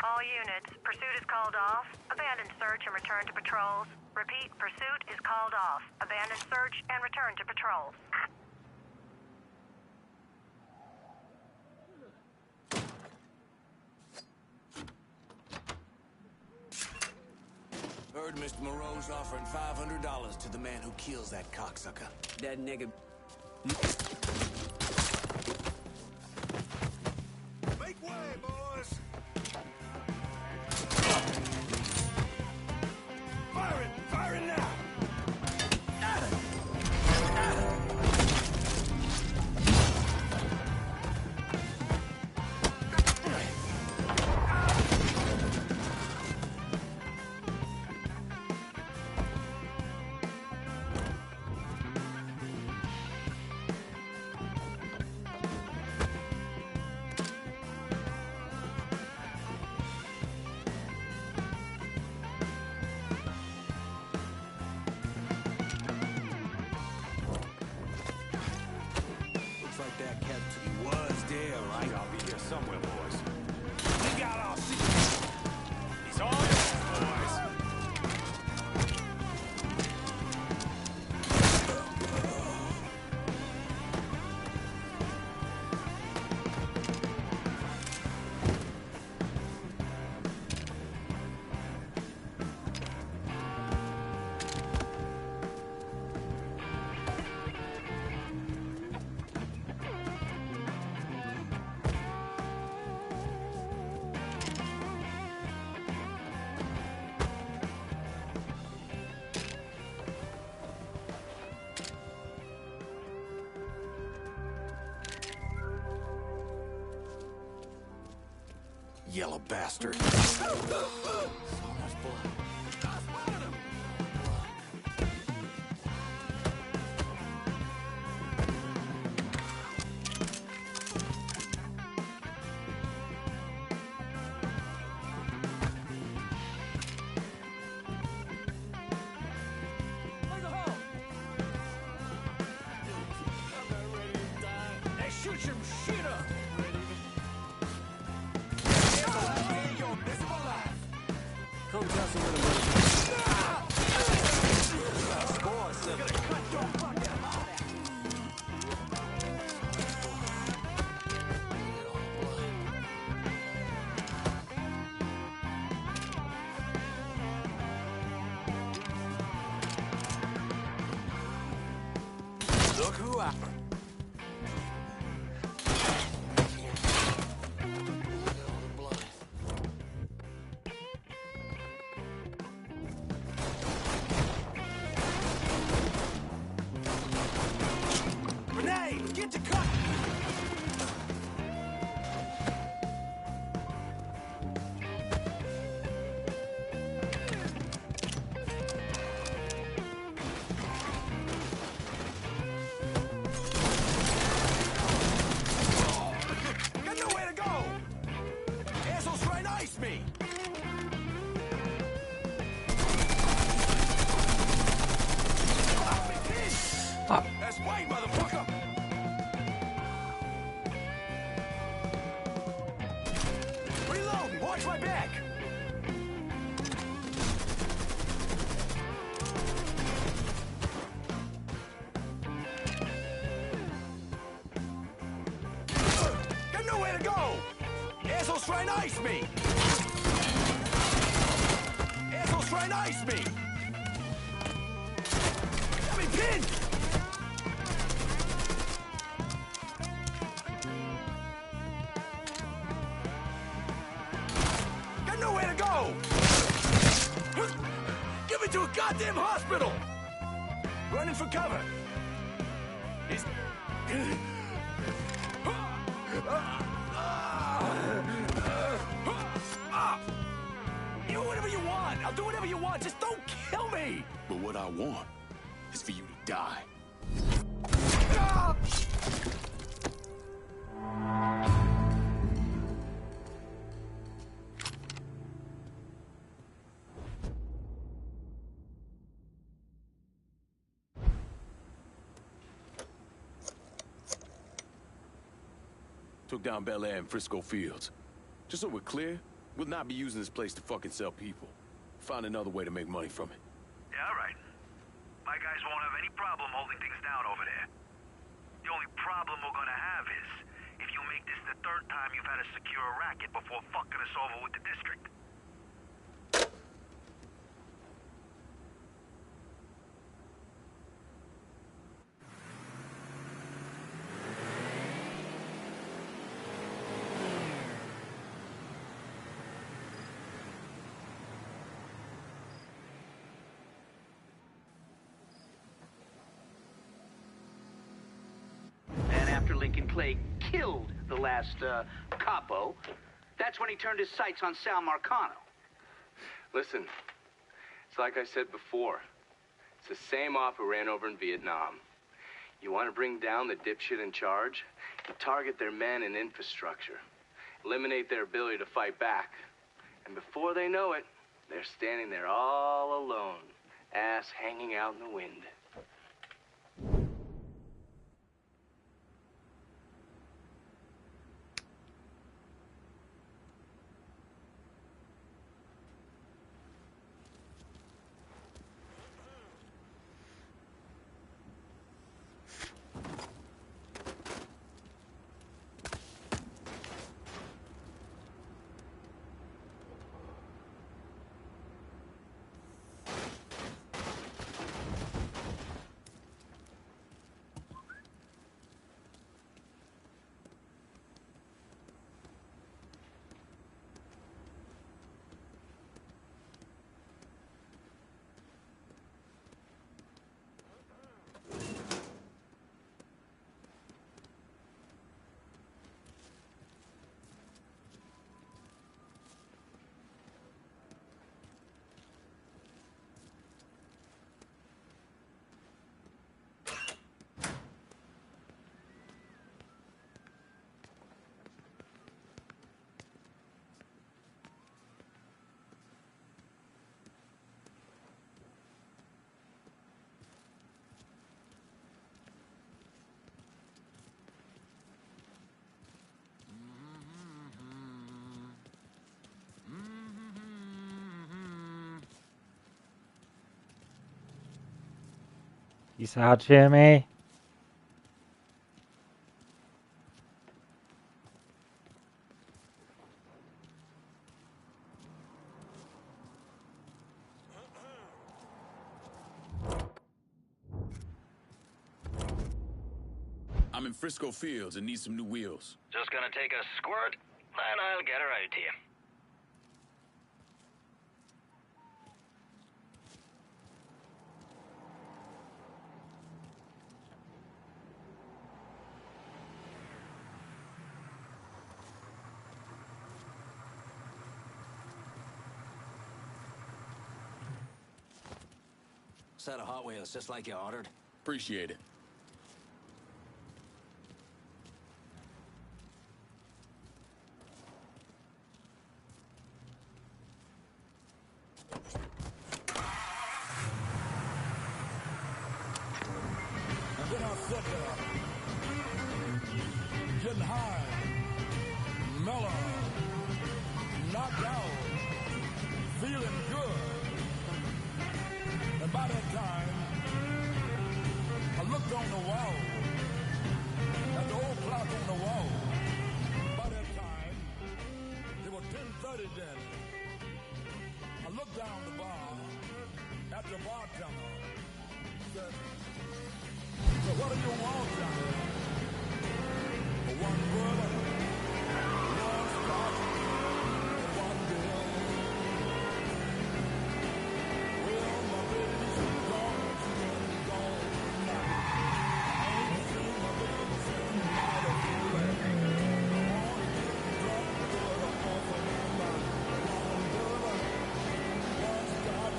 All units, pursuit is called off. Abandon search and return to patrols. Repeat, pursuit is called off. Abandon search and return to patrols. Heard Mr. Moreau's offering $500 to the man who kills that cocksucker. That nigga... Make way, boys! Fire it now! Looks like that captain was there, right? I'll be here somewhere, boys. We got our secret. He's all yours, boys. Yellow bastard. Shoot your shit up! Come test him with a Look who I... Renee, get to cut! Got nowhere to go! Asshole's trying to ice me! Fuck. That's right, motherfucker! Reload! Watch my back! Got nowhere to go! Asshole's trying to ice me! Asshole's trying to ice me! Got me pinned! Got nowhere to go! Get me to a goddamn hospital! Running for cover! He's... You do whatever you want! I'll do whatever you want! Just don't kill me! But what I want is for you to die. Took down Bel Air and Frisco Fields. Just so we're clear, we'll not be using this place to fucking sell people. Find another way to make money from it. Yeah, all right. My guys won't have any problem holding things down over there. The only problem we're gonna have is if you make this the third time you've had to secure a racket before fucking us over with the district. And after Lincoln Clay killed the last capo, that's when he turned his sights on Sal Marcano. Listen, it's like I said before. It's the same off who ran over in Vietnam. You want to bring down the dipshit in charge? You target their men and infrastructure. Eliminate their ability to fight back. And before they know it, they're standing there all alone, ass hanging out in the wind. Peace out, Jimmy. I'm in Frisco Fields and need some new wheels. Just gonna take a squirt, then I'll get her out to you. Set of Hot Wheels, just like you ordered. Appreciate it. And then I sit there, getting high, mellow, knocked out, feeling good. And by that time, I looked on the wall, at the old clock on the wall. By that time, it was 10:30 then. I looked down the bar at the bartender. Said, "So what do you want, Johnny?" One brother, one scotch, and one bill. Well, my baby's gone, she's gone tonight. I ain't seen my baby since night of feeling. I want to get drunk to her off of my mind. One brother, one scotch,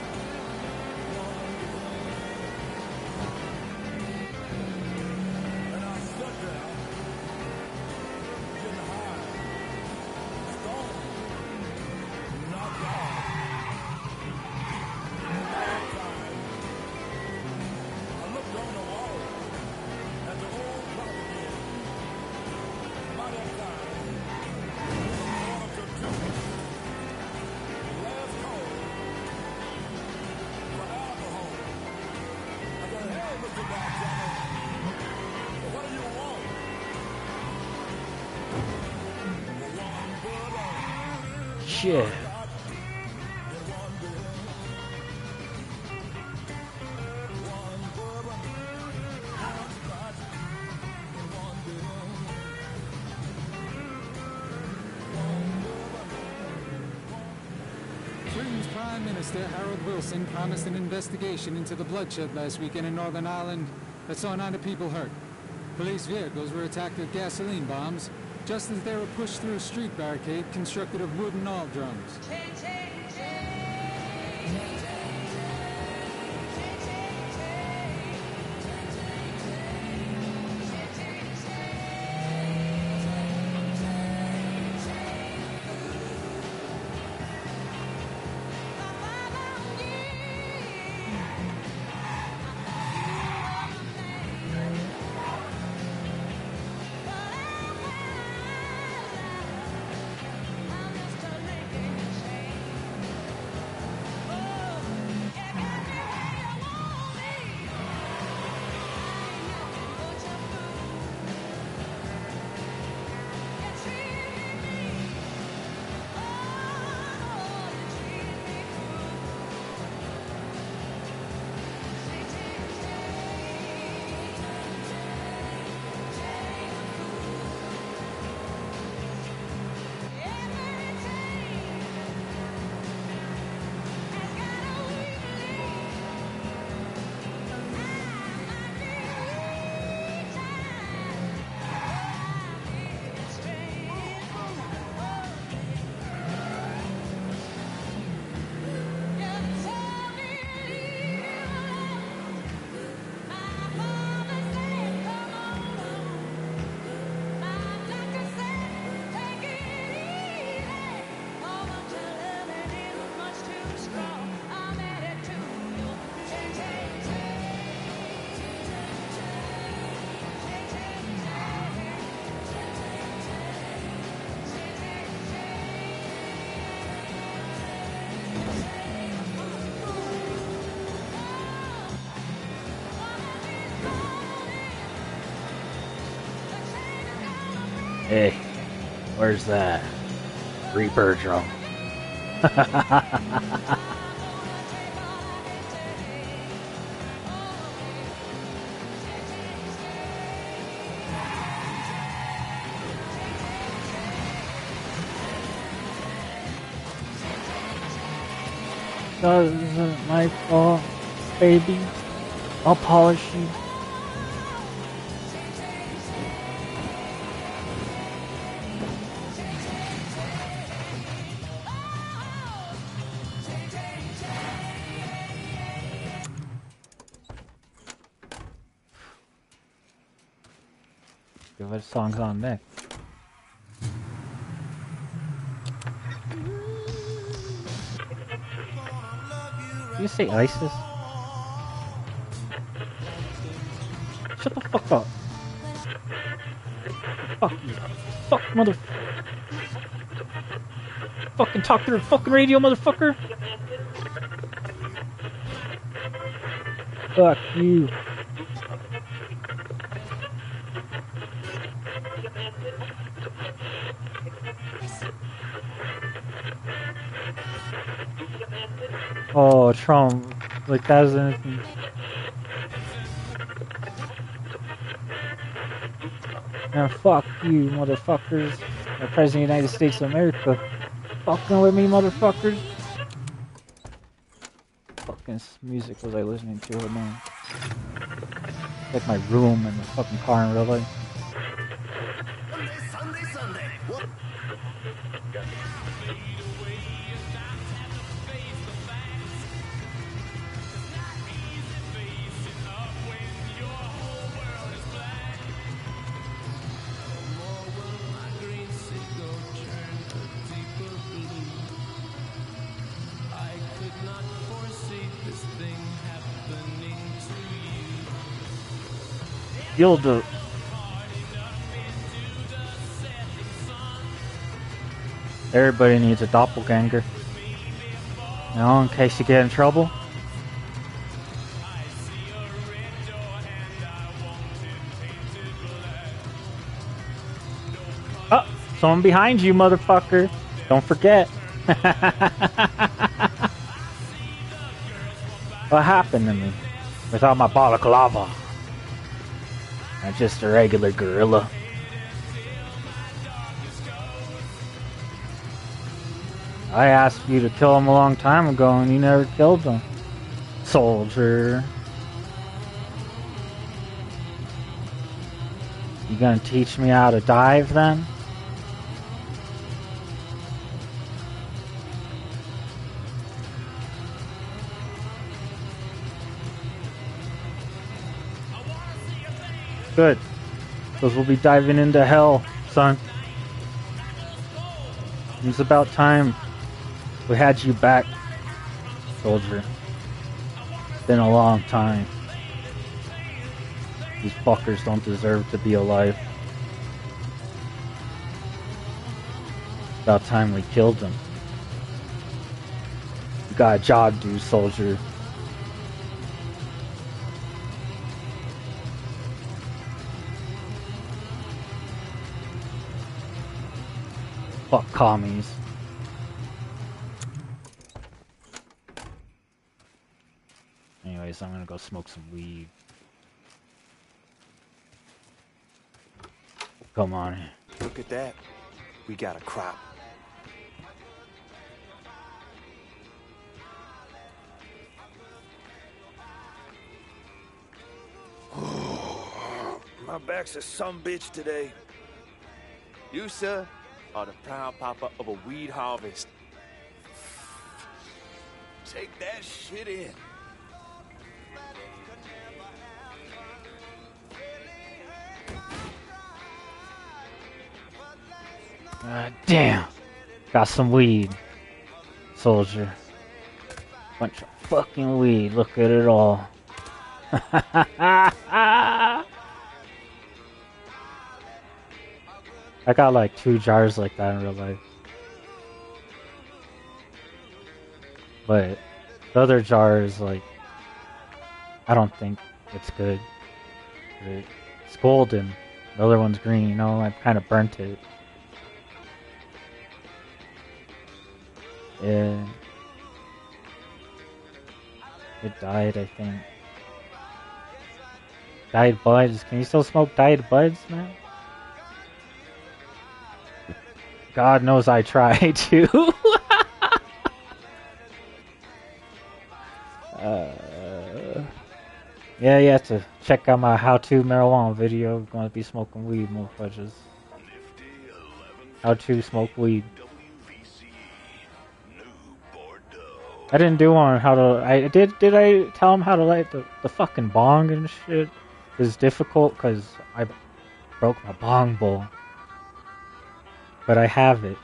one bill. And I sat there, getting high, stoned, knocked out. That time, I looked on the wall at the old clock again. By that time, it was 1:45. Last call for alcohol. I said, "Hey, Mr. Bartender, what do you want?" One brother, Shit. and one bill. One bourbon, one scotch, and one bill. One bourbon. Britain's Prime Minister Harold Wilson promised an investigation into the bloodshed last weekend in Northern Ireland that saw 9 people hurt. Police vehicles were attacked with gasoline bombs just as they were pushed through a street barricade constructed of wooden all drums. Hey, where's that Reaper drum? That isn't my fault, baby. I'll polish you. What song's on next? Did you say ISIS? Shut the fuck up. Fuck you. Fuck, mother... Fucking talk through the fucking radio, motherfucker. Fuck you. Oh, Trump. Like, that is anything. Man, fuck you, motherfuckers. The President of the United States of America. Fucking with me, motherfuckers. Fucking music was I listening to, man? Like my room and the fucking car in real life. Sunday. What? Gilda. Everybody needs a doppelganger. You know, in case you get in trouble. Oh, someone behind you, motherfucker. Don't forget. What happened to me? Without my balaclava. I'm just a regular gorilla. I asked you to kill him a long time ago and you never killed him. Soldier. You gonna teach me how to dive then? Good. Because we'll be diving into hell, son. It's about time we had you back, soldier. It's been a long time. These fuckers don't deserve to be alive. It's about time we killed them. You got a job to do, soldier. Fuck commies. Anyways, I'm gonna go smoke some weed. Come on. Look at that. We got a crop. My back's a sumbitch today. You, sir, are the proud papa of a weed harvest. Take that shit in. Damn. Got some weed, soldier. Bunch of fucking weed. Look at it all. I got like 2 jars like that in real life. But the other jar is like, I don't think it's good. It's golden. The other one's green, you know, I kind of burnt it. Yeah. It died, I think. Dyed buds. Can you still smoke dyed buds, man? God knows I tried to. Yeah, you have to check out my how-to marijuana video. I'm gonna be smoking weed, motherfuckers. How to smoke weed. I didn't do one on how to. I did. Did I tell him how to light the fucking bong and shit? It's difficult because I broke my bong bowl, but I have it.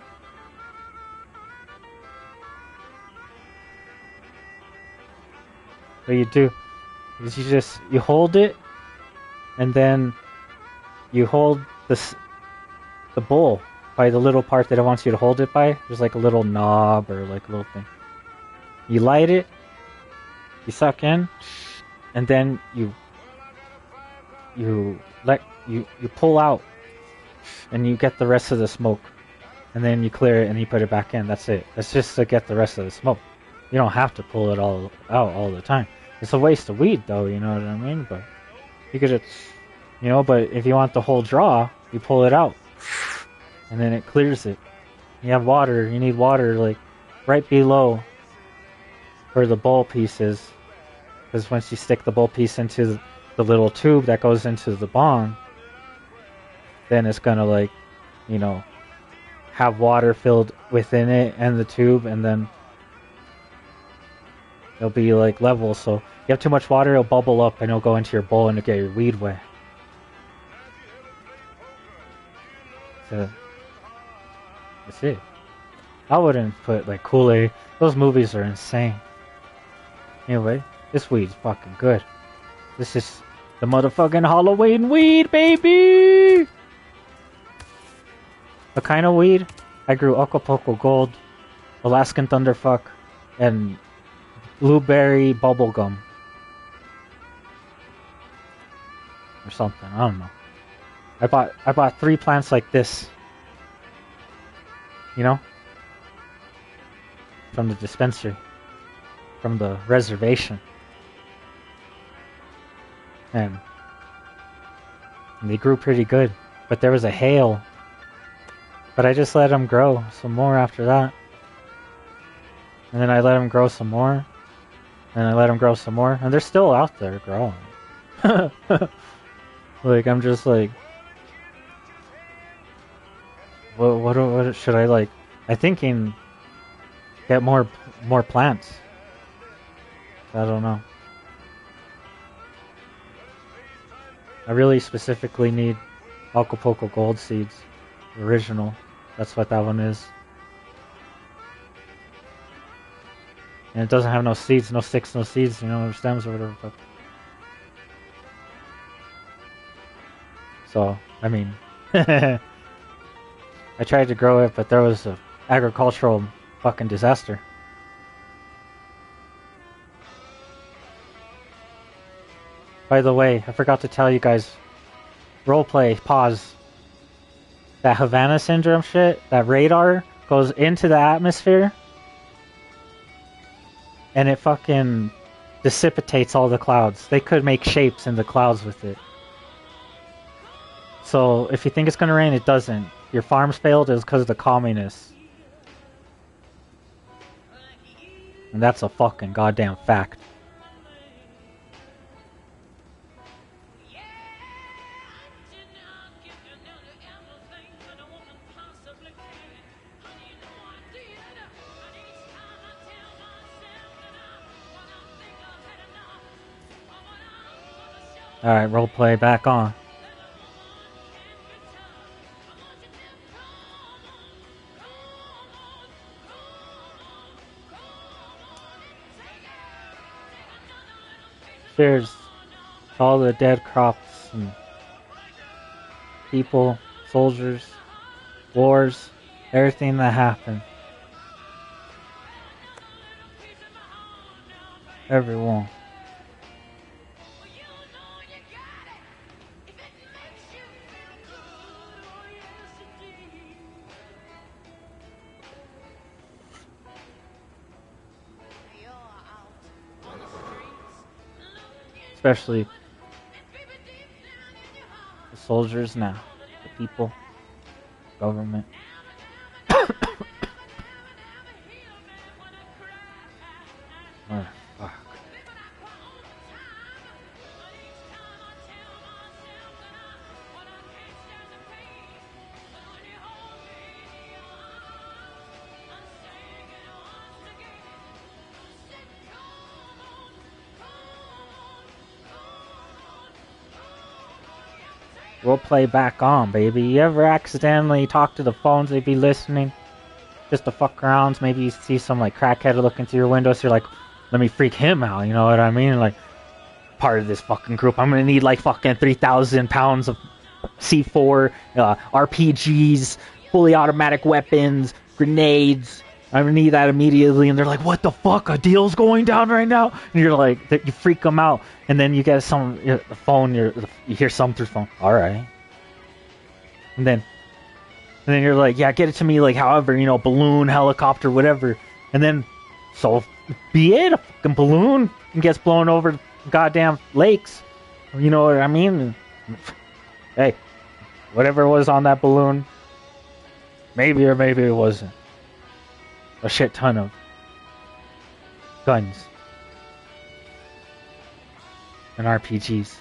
What you do is you hold it, and then you hold the bowl by the little part that it wants you to hold it by. There's like a little knob or like a little thing. You light it, you suck in, and then you pull out, and you get the rest of the smoke, and then you clear it and you put it back in. That's it. That's just to get the rest of the smoke. You don't have to pull it all out all the time. It's a waste of weed, though. You know what I mean? But you could, But if you want the whole draw, you pull it out, and then it clears it. You have water. You need water like right below where the bowl piece is, because once you stick the bowl piece into the little tube that goes into the bong, then it's gonna have water filled within it and the tube, and then it'll be like level. So if you have too much water, it'll bubble up and it'll go into your bowl and it'll get your weed wet. So that's it. I wouldn't put like Kool-Aid. Those movies are insane. Anyway, this weed's fucking good. This is the motherfucking Halloween weed, baby! What kind of weed? I grew Acapulco Gold, Alaskan Thunderfuck, and blueberry bubblegum. Or something, I don't know. I bought 3 plants like this. You know? From the dispensary. From the reservation. And they grew pretty good. But there was a hail. But I just let them grow some more after that. And then I let them grow some more. And I let them grow some more. And they're still out there growing. Like, I'm just like... What should I like? I'm thinking... Get more plants. I don't know. I really specifically need Acapulco Gold seeds. Original. That's what that one is. And it doesn't have no seeds, no sticks, no seeds, no stems or whatever. But... So, I mean... I tried to grow it, but there was a agricultural fucking disaster. By the way, I forgot to tell you guys. Roleplay, pause. That Havana syndrome shit, that radar goes into the atmosphere and it fucking dissipates all the clouds. They could make shapes in the clouds with it. So if you think it's gonna rain, it doesn't. Your farms failed is because of the communists. And that's a fucking goddamn fact. Alright, roleplay back on. Cheers to all the dead crops and people, soldiers, wars, everything that happened. Everyone. especially the soldiers now, the people, government. Oh, fuck. Roleplay back on, baby. You ever accidentally talk to the phones, they'd be listening? Just to fuck around, maybe you see some like crackhead looking through your window, so you're like, let me freak him out, you know what I mean? Like, part of this fucking group, I'm gonna need like fucking 3,000 pounds of C4, RPGs, fully automatic weapons, grenades. I'm gonna need that immediately. And they're like, what the fuck? A deal's going down right now? And you're like, you freak them out. And then you get the phone, you hear some through the phone. All right. And then you're like, yeah, get it to me, like, however, you know, balloon, helicopter, whatever. And then, so be it, a fucking balloon gets blown over goddamn lakes. You know what I mean? Hey, whatever was on that balloon, maybe or maybe it wasn't. A shit ton of guns and RPGs.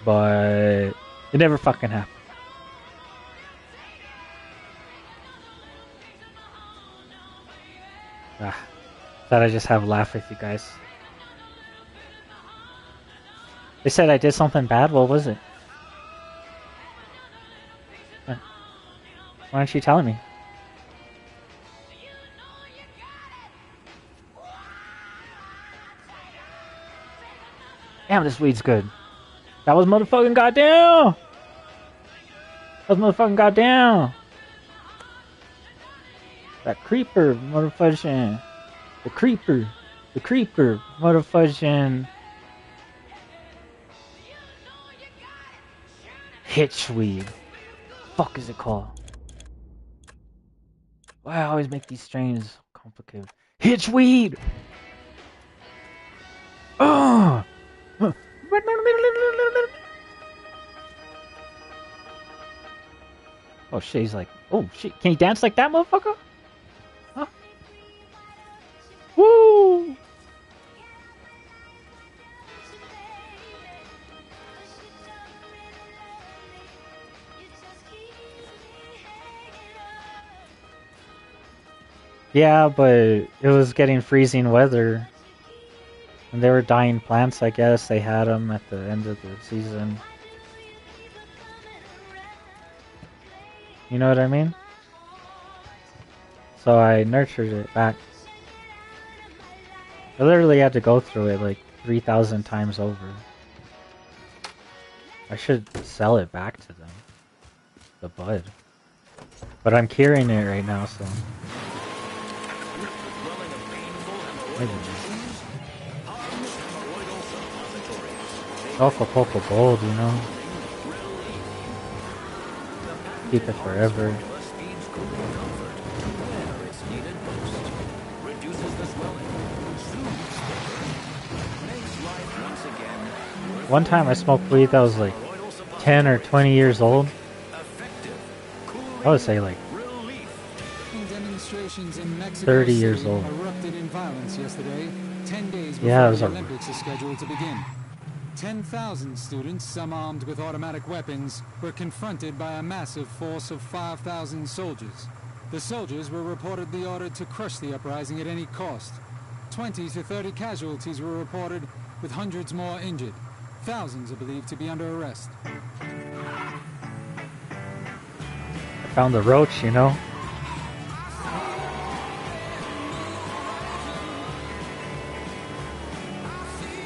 But it never fucking happened. Thought I'd just have a laugh with you guys. They said I did something bad. What was it? Why aren't you telling me? Damn, this weed's good. That was motherfucking goddamn! That was motherfucking goddamn! That creeper, motherfucking... The creeper, motherfucking... Hitchweed. Fuck is it called? Why I always make these strains complicated? Hitchweed! Oh! Oh shit, he's like, oh shit, can he dance like that, motherfucker? Huh? Woo! Yeah, but it was getting freezing weather. And they were dying plants, I guess. They had them at the end of the season. You know what I mean? So I nurtured it back. I literally had to go through it like 3,000 times over. I should sell it back to them. The bud. But I'm curing it right now, so... Maybe. Alpha Poco Gold, you know? Keep it forever. One time I smoked weed that was like 10 or 20 years old. I would say like 30 years old. Erupted in violence yesterday, 10 days before Yeah, it was the Olympics are scheduled to begin. 10,000 students, some armed with automatic weapons, were confronted by a massive force of 5,000 soldiers. The soldiers were reportedly ordered to crush the uprising at any cost. 20 to 30 casualties were reported, with hundreds more injured. Thousands are believed to be under arrest. I found the roach, you know?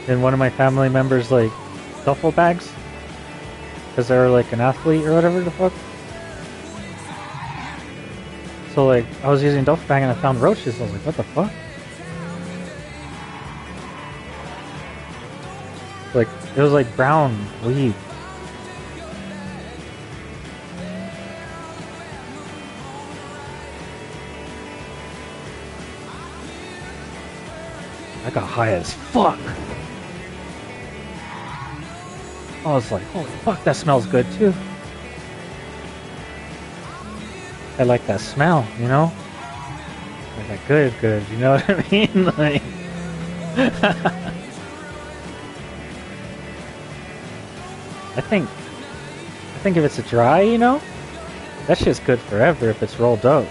In one of my family members, like, duffel bags. Because they were like an athlete or whatever the fuck. So like, I was using duffel bag and I found roaches. I was like, what the fuck? Like, it was like brown weed. I got high as fuck. I was like, holy fuck, that smells good too. I like that smell, you know? Like that good, you know what I mean? Like, I think if it's a dry, you know, that shit's good forever if it's rolled up.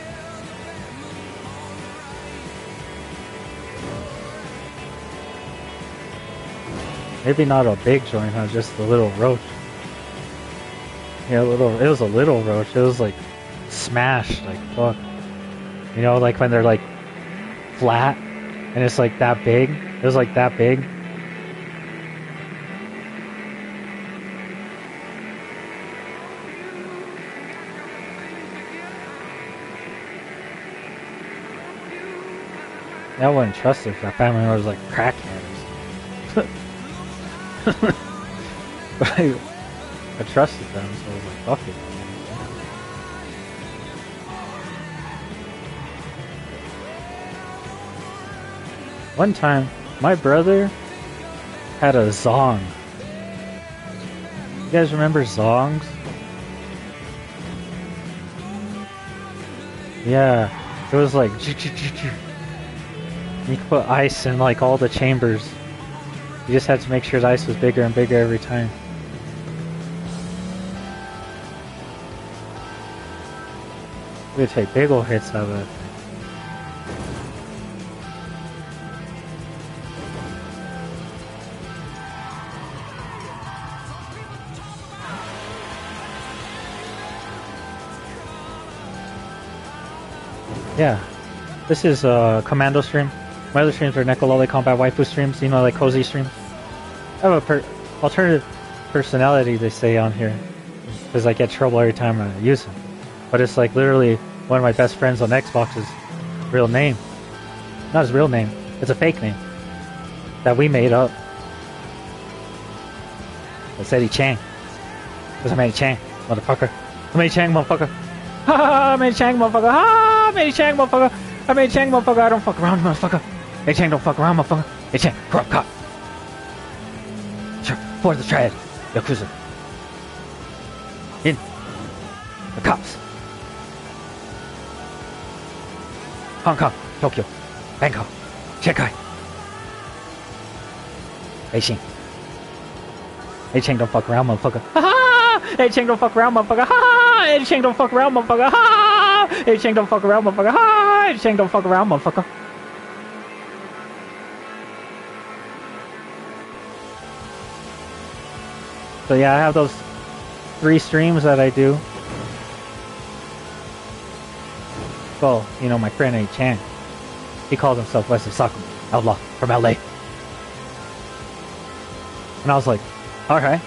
Maybe not a big joint, huh? Just a little roach. Yeah, it was a little roach. It was like smashed, like fuck. You know, like when they're like flat and it's like that big. It was like that big. I wouldn't trust it if that family was like crackheads. But I trusted them, so I was like, fuck it. One time, my brother had a zong. You guys remember zongs? Yeah, it was like you could put ice in like all the chambers. You just had to make sure the ice was bigger and bigger every time. We would take big ol' hits of it. Yeah, this is a commando stream. My other streams are Nekolole Combat Waifu streams, you know, like cozy streams. I have a alternative personality, they say on here, because I get trouble every time I use him. But it's like literally one of my best friends on Xbox's real name. Not his real name, it's a fake name that we made up. It's Eddie Chang. Because I'm Eddie Chang, motherfucker. I'm Eddie Chang, motherfucker. Ha ha ha, I'm Eddie Chang, motherfucker. Ha, I'm Eddie Chang, motherfucker. I'm Eddie Chang, motherfucker. I don't fuck around, motherfucker. Eddie Chang don't fuck around, motherfucker. Eddie Chang, corrupt cop. For the triad, Yakuza. In. The cops. Hong Kong, Tokyo, Bangkok, Shanghai. Beijing. Eddie Chang don't fuck around, motherfucker. Ha ha! Eddie Chang don't fuck around, motherfucker. Ha ha! Eddie Chang don't fuck around, motherfucker. Ha ha! Eddie Chang don't fuck around, motherfucker. Ha! Eddie Chang don't fuck around, motherfucker. So yeah, I have those 3 streams that I do. Well, you know, my friend Eddie Chang, he calls himself Wesley Sakuma, outlaw from LA. And I was like, alright.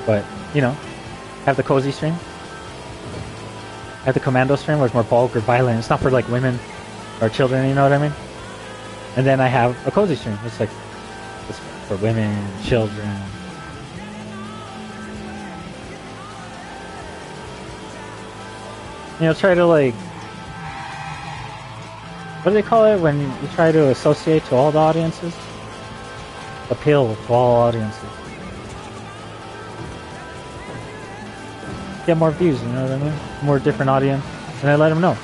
But, you know, have the cozy stream. Have the commando stream where it's more vulgar, violent. It's not for like women or children, you know what I mean? And then I have a cozy stream. It's like, it's for women, children. You know, try to like, what do they call it when you try to associate to all the audiences? Appeal to all audiences. Get more views, you know what I mean? More different audience. And I let them know.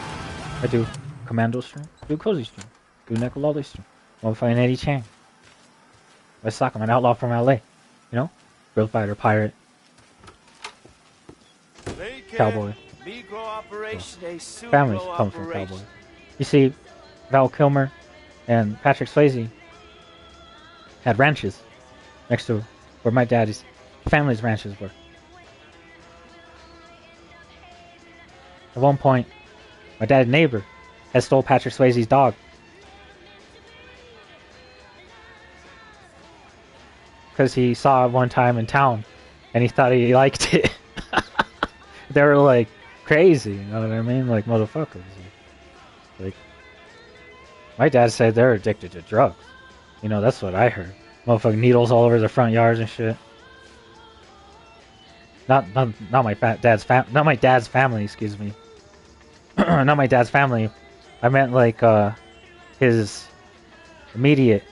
I do commando stream, do cozy stream, do Nekolole stream. I'll find Eddie Chang. I suck, I'm an outlaw from LA. You know? Real fighter, pirate. Cowboy. Families come from cowboys. You see, Val Kilmer and Patrick Swayze had ranches next to where my daddy's family's ranches were. At one point, my dad's neighbor had stole Patrick Swayze's dog. Because he saw it one time in town, and he thought he liked it. They were like crazy, you know what I mean? Like motherfuckers. Like, my dad said they're addicted to drugs. You know, that's what I heard. Motherfucking needles all over their front yards and shit. not my not my dad's family, excuse me. Not my dad's family. I meant like his immediate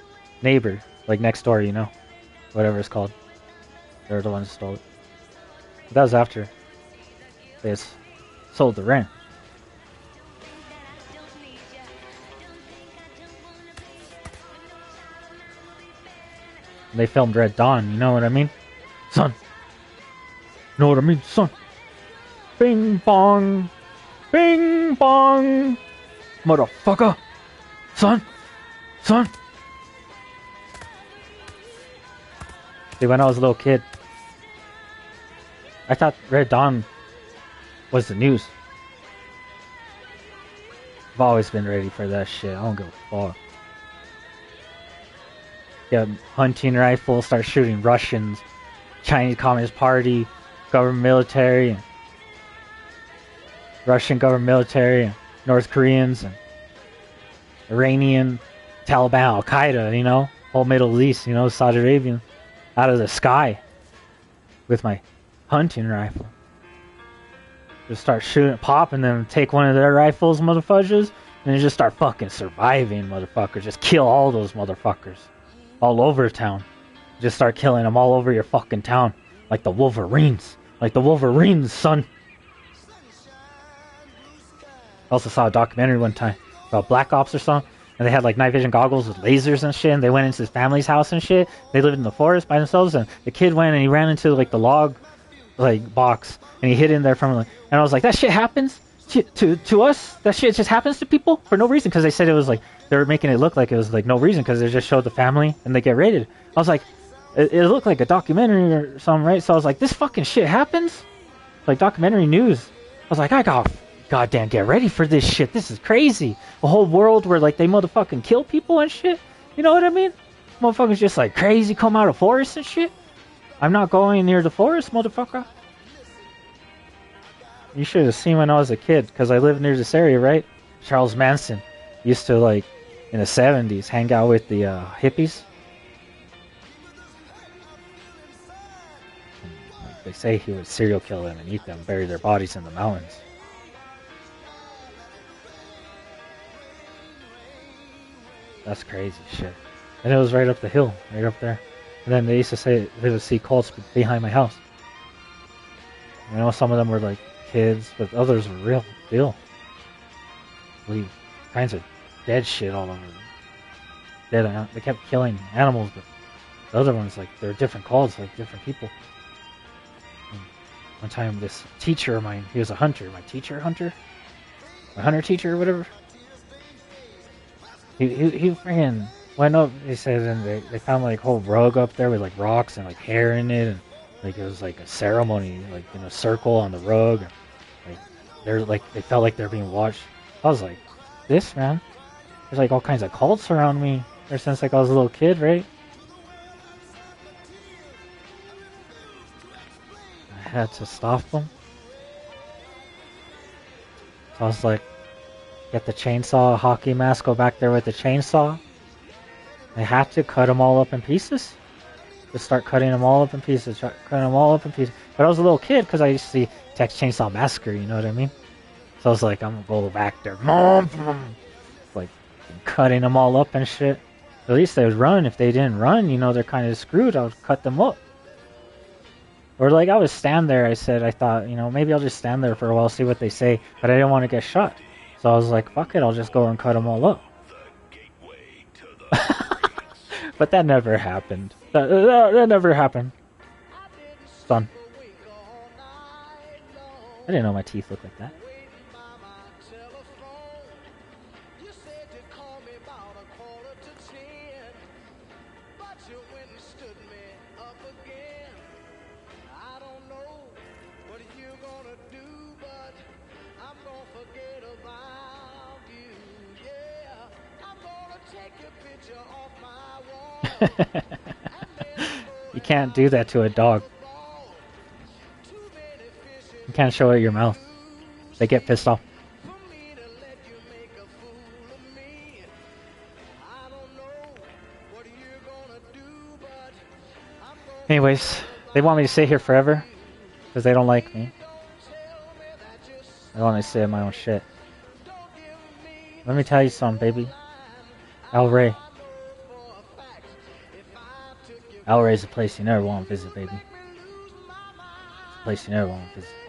neighbor, like next door, you know, whatever it's called. They're the ones who stole it. That was after they sold the rent. They filmed Red Dawn, you know what I mean? Son. You know what I mean, son? Bing bong. Bing bong. Motherfucker. Son. Son. See, when I was a little kid, I thought Red Dawn was the news. I've always been ready for that shit. I don't give a fuck. Get a hunting rifle, start shooting Russians, Chinese Communist Party, government military, and Russian government military, and North Koreans, and Iranian, Taliban, Al Qaeda, you know, whole Middle East, you know, Saudi Arabia, out of the sky with my hunting rifle. Just start shooting, pop, and then take one of their rifles, motherfuckers, and then just start fucking surviving, motherfuckers. Just kill all those motherfuckers. All over town. Just start killing them all over your fucking town. Like the Wolverines. Like the Wolverines, son. I also saw a documentary one time about Black Ops or something. And they had like night vision goggles with lasers and shit. And they went into his family's house and shit. They lived in the forest by themselves. And the kid went and he ran into like the log like box. And he hid in there from like... And I was like, that shit happens? To us? That shit just happens to people? For no reason. Because they said it was like... They were making it look like it was like no reason because they just showed the family and they get raided. I was like, it looked like a documentary or something, right? So I was like, this fucking shit happens? Like documentary news. I was like, I got goddamn get ready for this shit. This is crazy. A whole world where like they motherfucking kill people and shit. You know what I mean? Motherfuckers just like crazy come out of forests and shit. I'm not going near the forest, motherfucker. You should have seen when I was a kid because I lived near this area, right? Charles Manson used to like in the 70s hang out with the hippies. They say he would serial kill them and eat them, bury their bodies in the mountains. That's crazy shit. And it was right up the hill, right up there. And then they used to say they would see cults behind my house. You know, some of them were like kids, but others were real deal. Leave kinds of dead shit all over them. They kept killing animals, but the other ones, like, they're different cults, like different people. And one time, this teacher of mine, he was a hunter, my hunter teacher or whatever. He freaking went up. He said, and they found like a whole rug up there with like rocks and like hair in it, and like it was like a ceremony, like in a circle on the rug. And, like they felt like they're being watched. I was like, this man. There's like all kinds of cults around me ever since like I was a little kid, right? I had to stop them. So I was like, get the chainsaw, hockey mask, go back there with the chainsaw. I had to cut them all up in pieces. Just start cutting them all up in pieces, cutting them all up in pieces. But I was a little kid because I used to see Texas Chainsaw Massacre, you know what I mean? So I was like, I'm gonna go back there. Like, cutting them all up and shit. At least they would run. If they didn't run, you know, they're kind of screwed. I would cut them up. Or like, I would stand there, I thought, you know, maybe I'll just stand there for a while, see what they say. But I didn't want to get shot. So I was like, fuck it, I'll just go and cut them all up. But that never happened. That never happened. Son. I didn't know my teeth looked like that. You can't do that to a dog. You can't show it your mouth. They get pissed off. Anyways, they want me to stay here forever. Because they don't like me. They want me to say my own shit. Let me tell you something, baby. El Rey. El Rey's a place you never want to visit, baby. It's a place you never want to visit.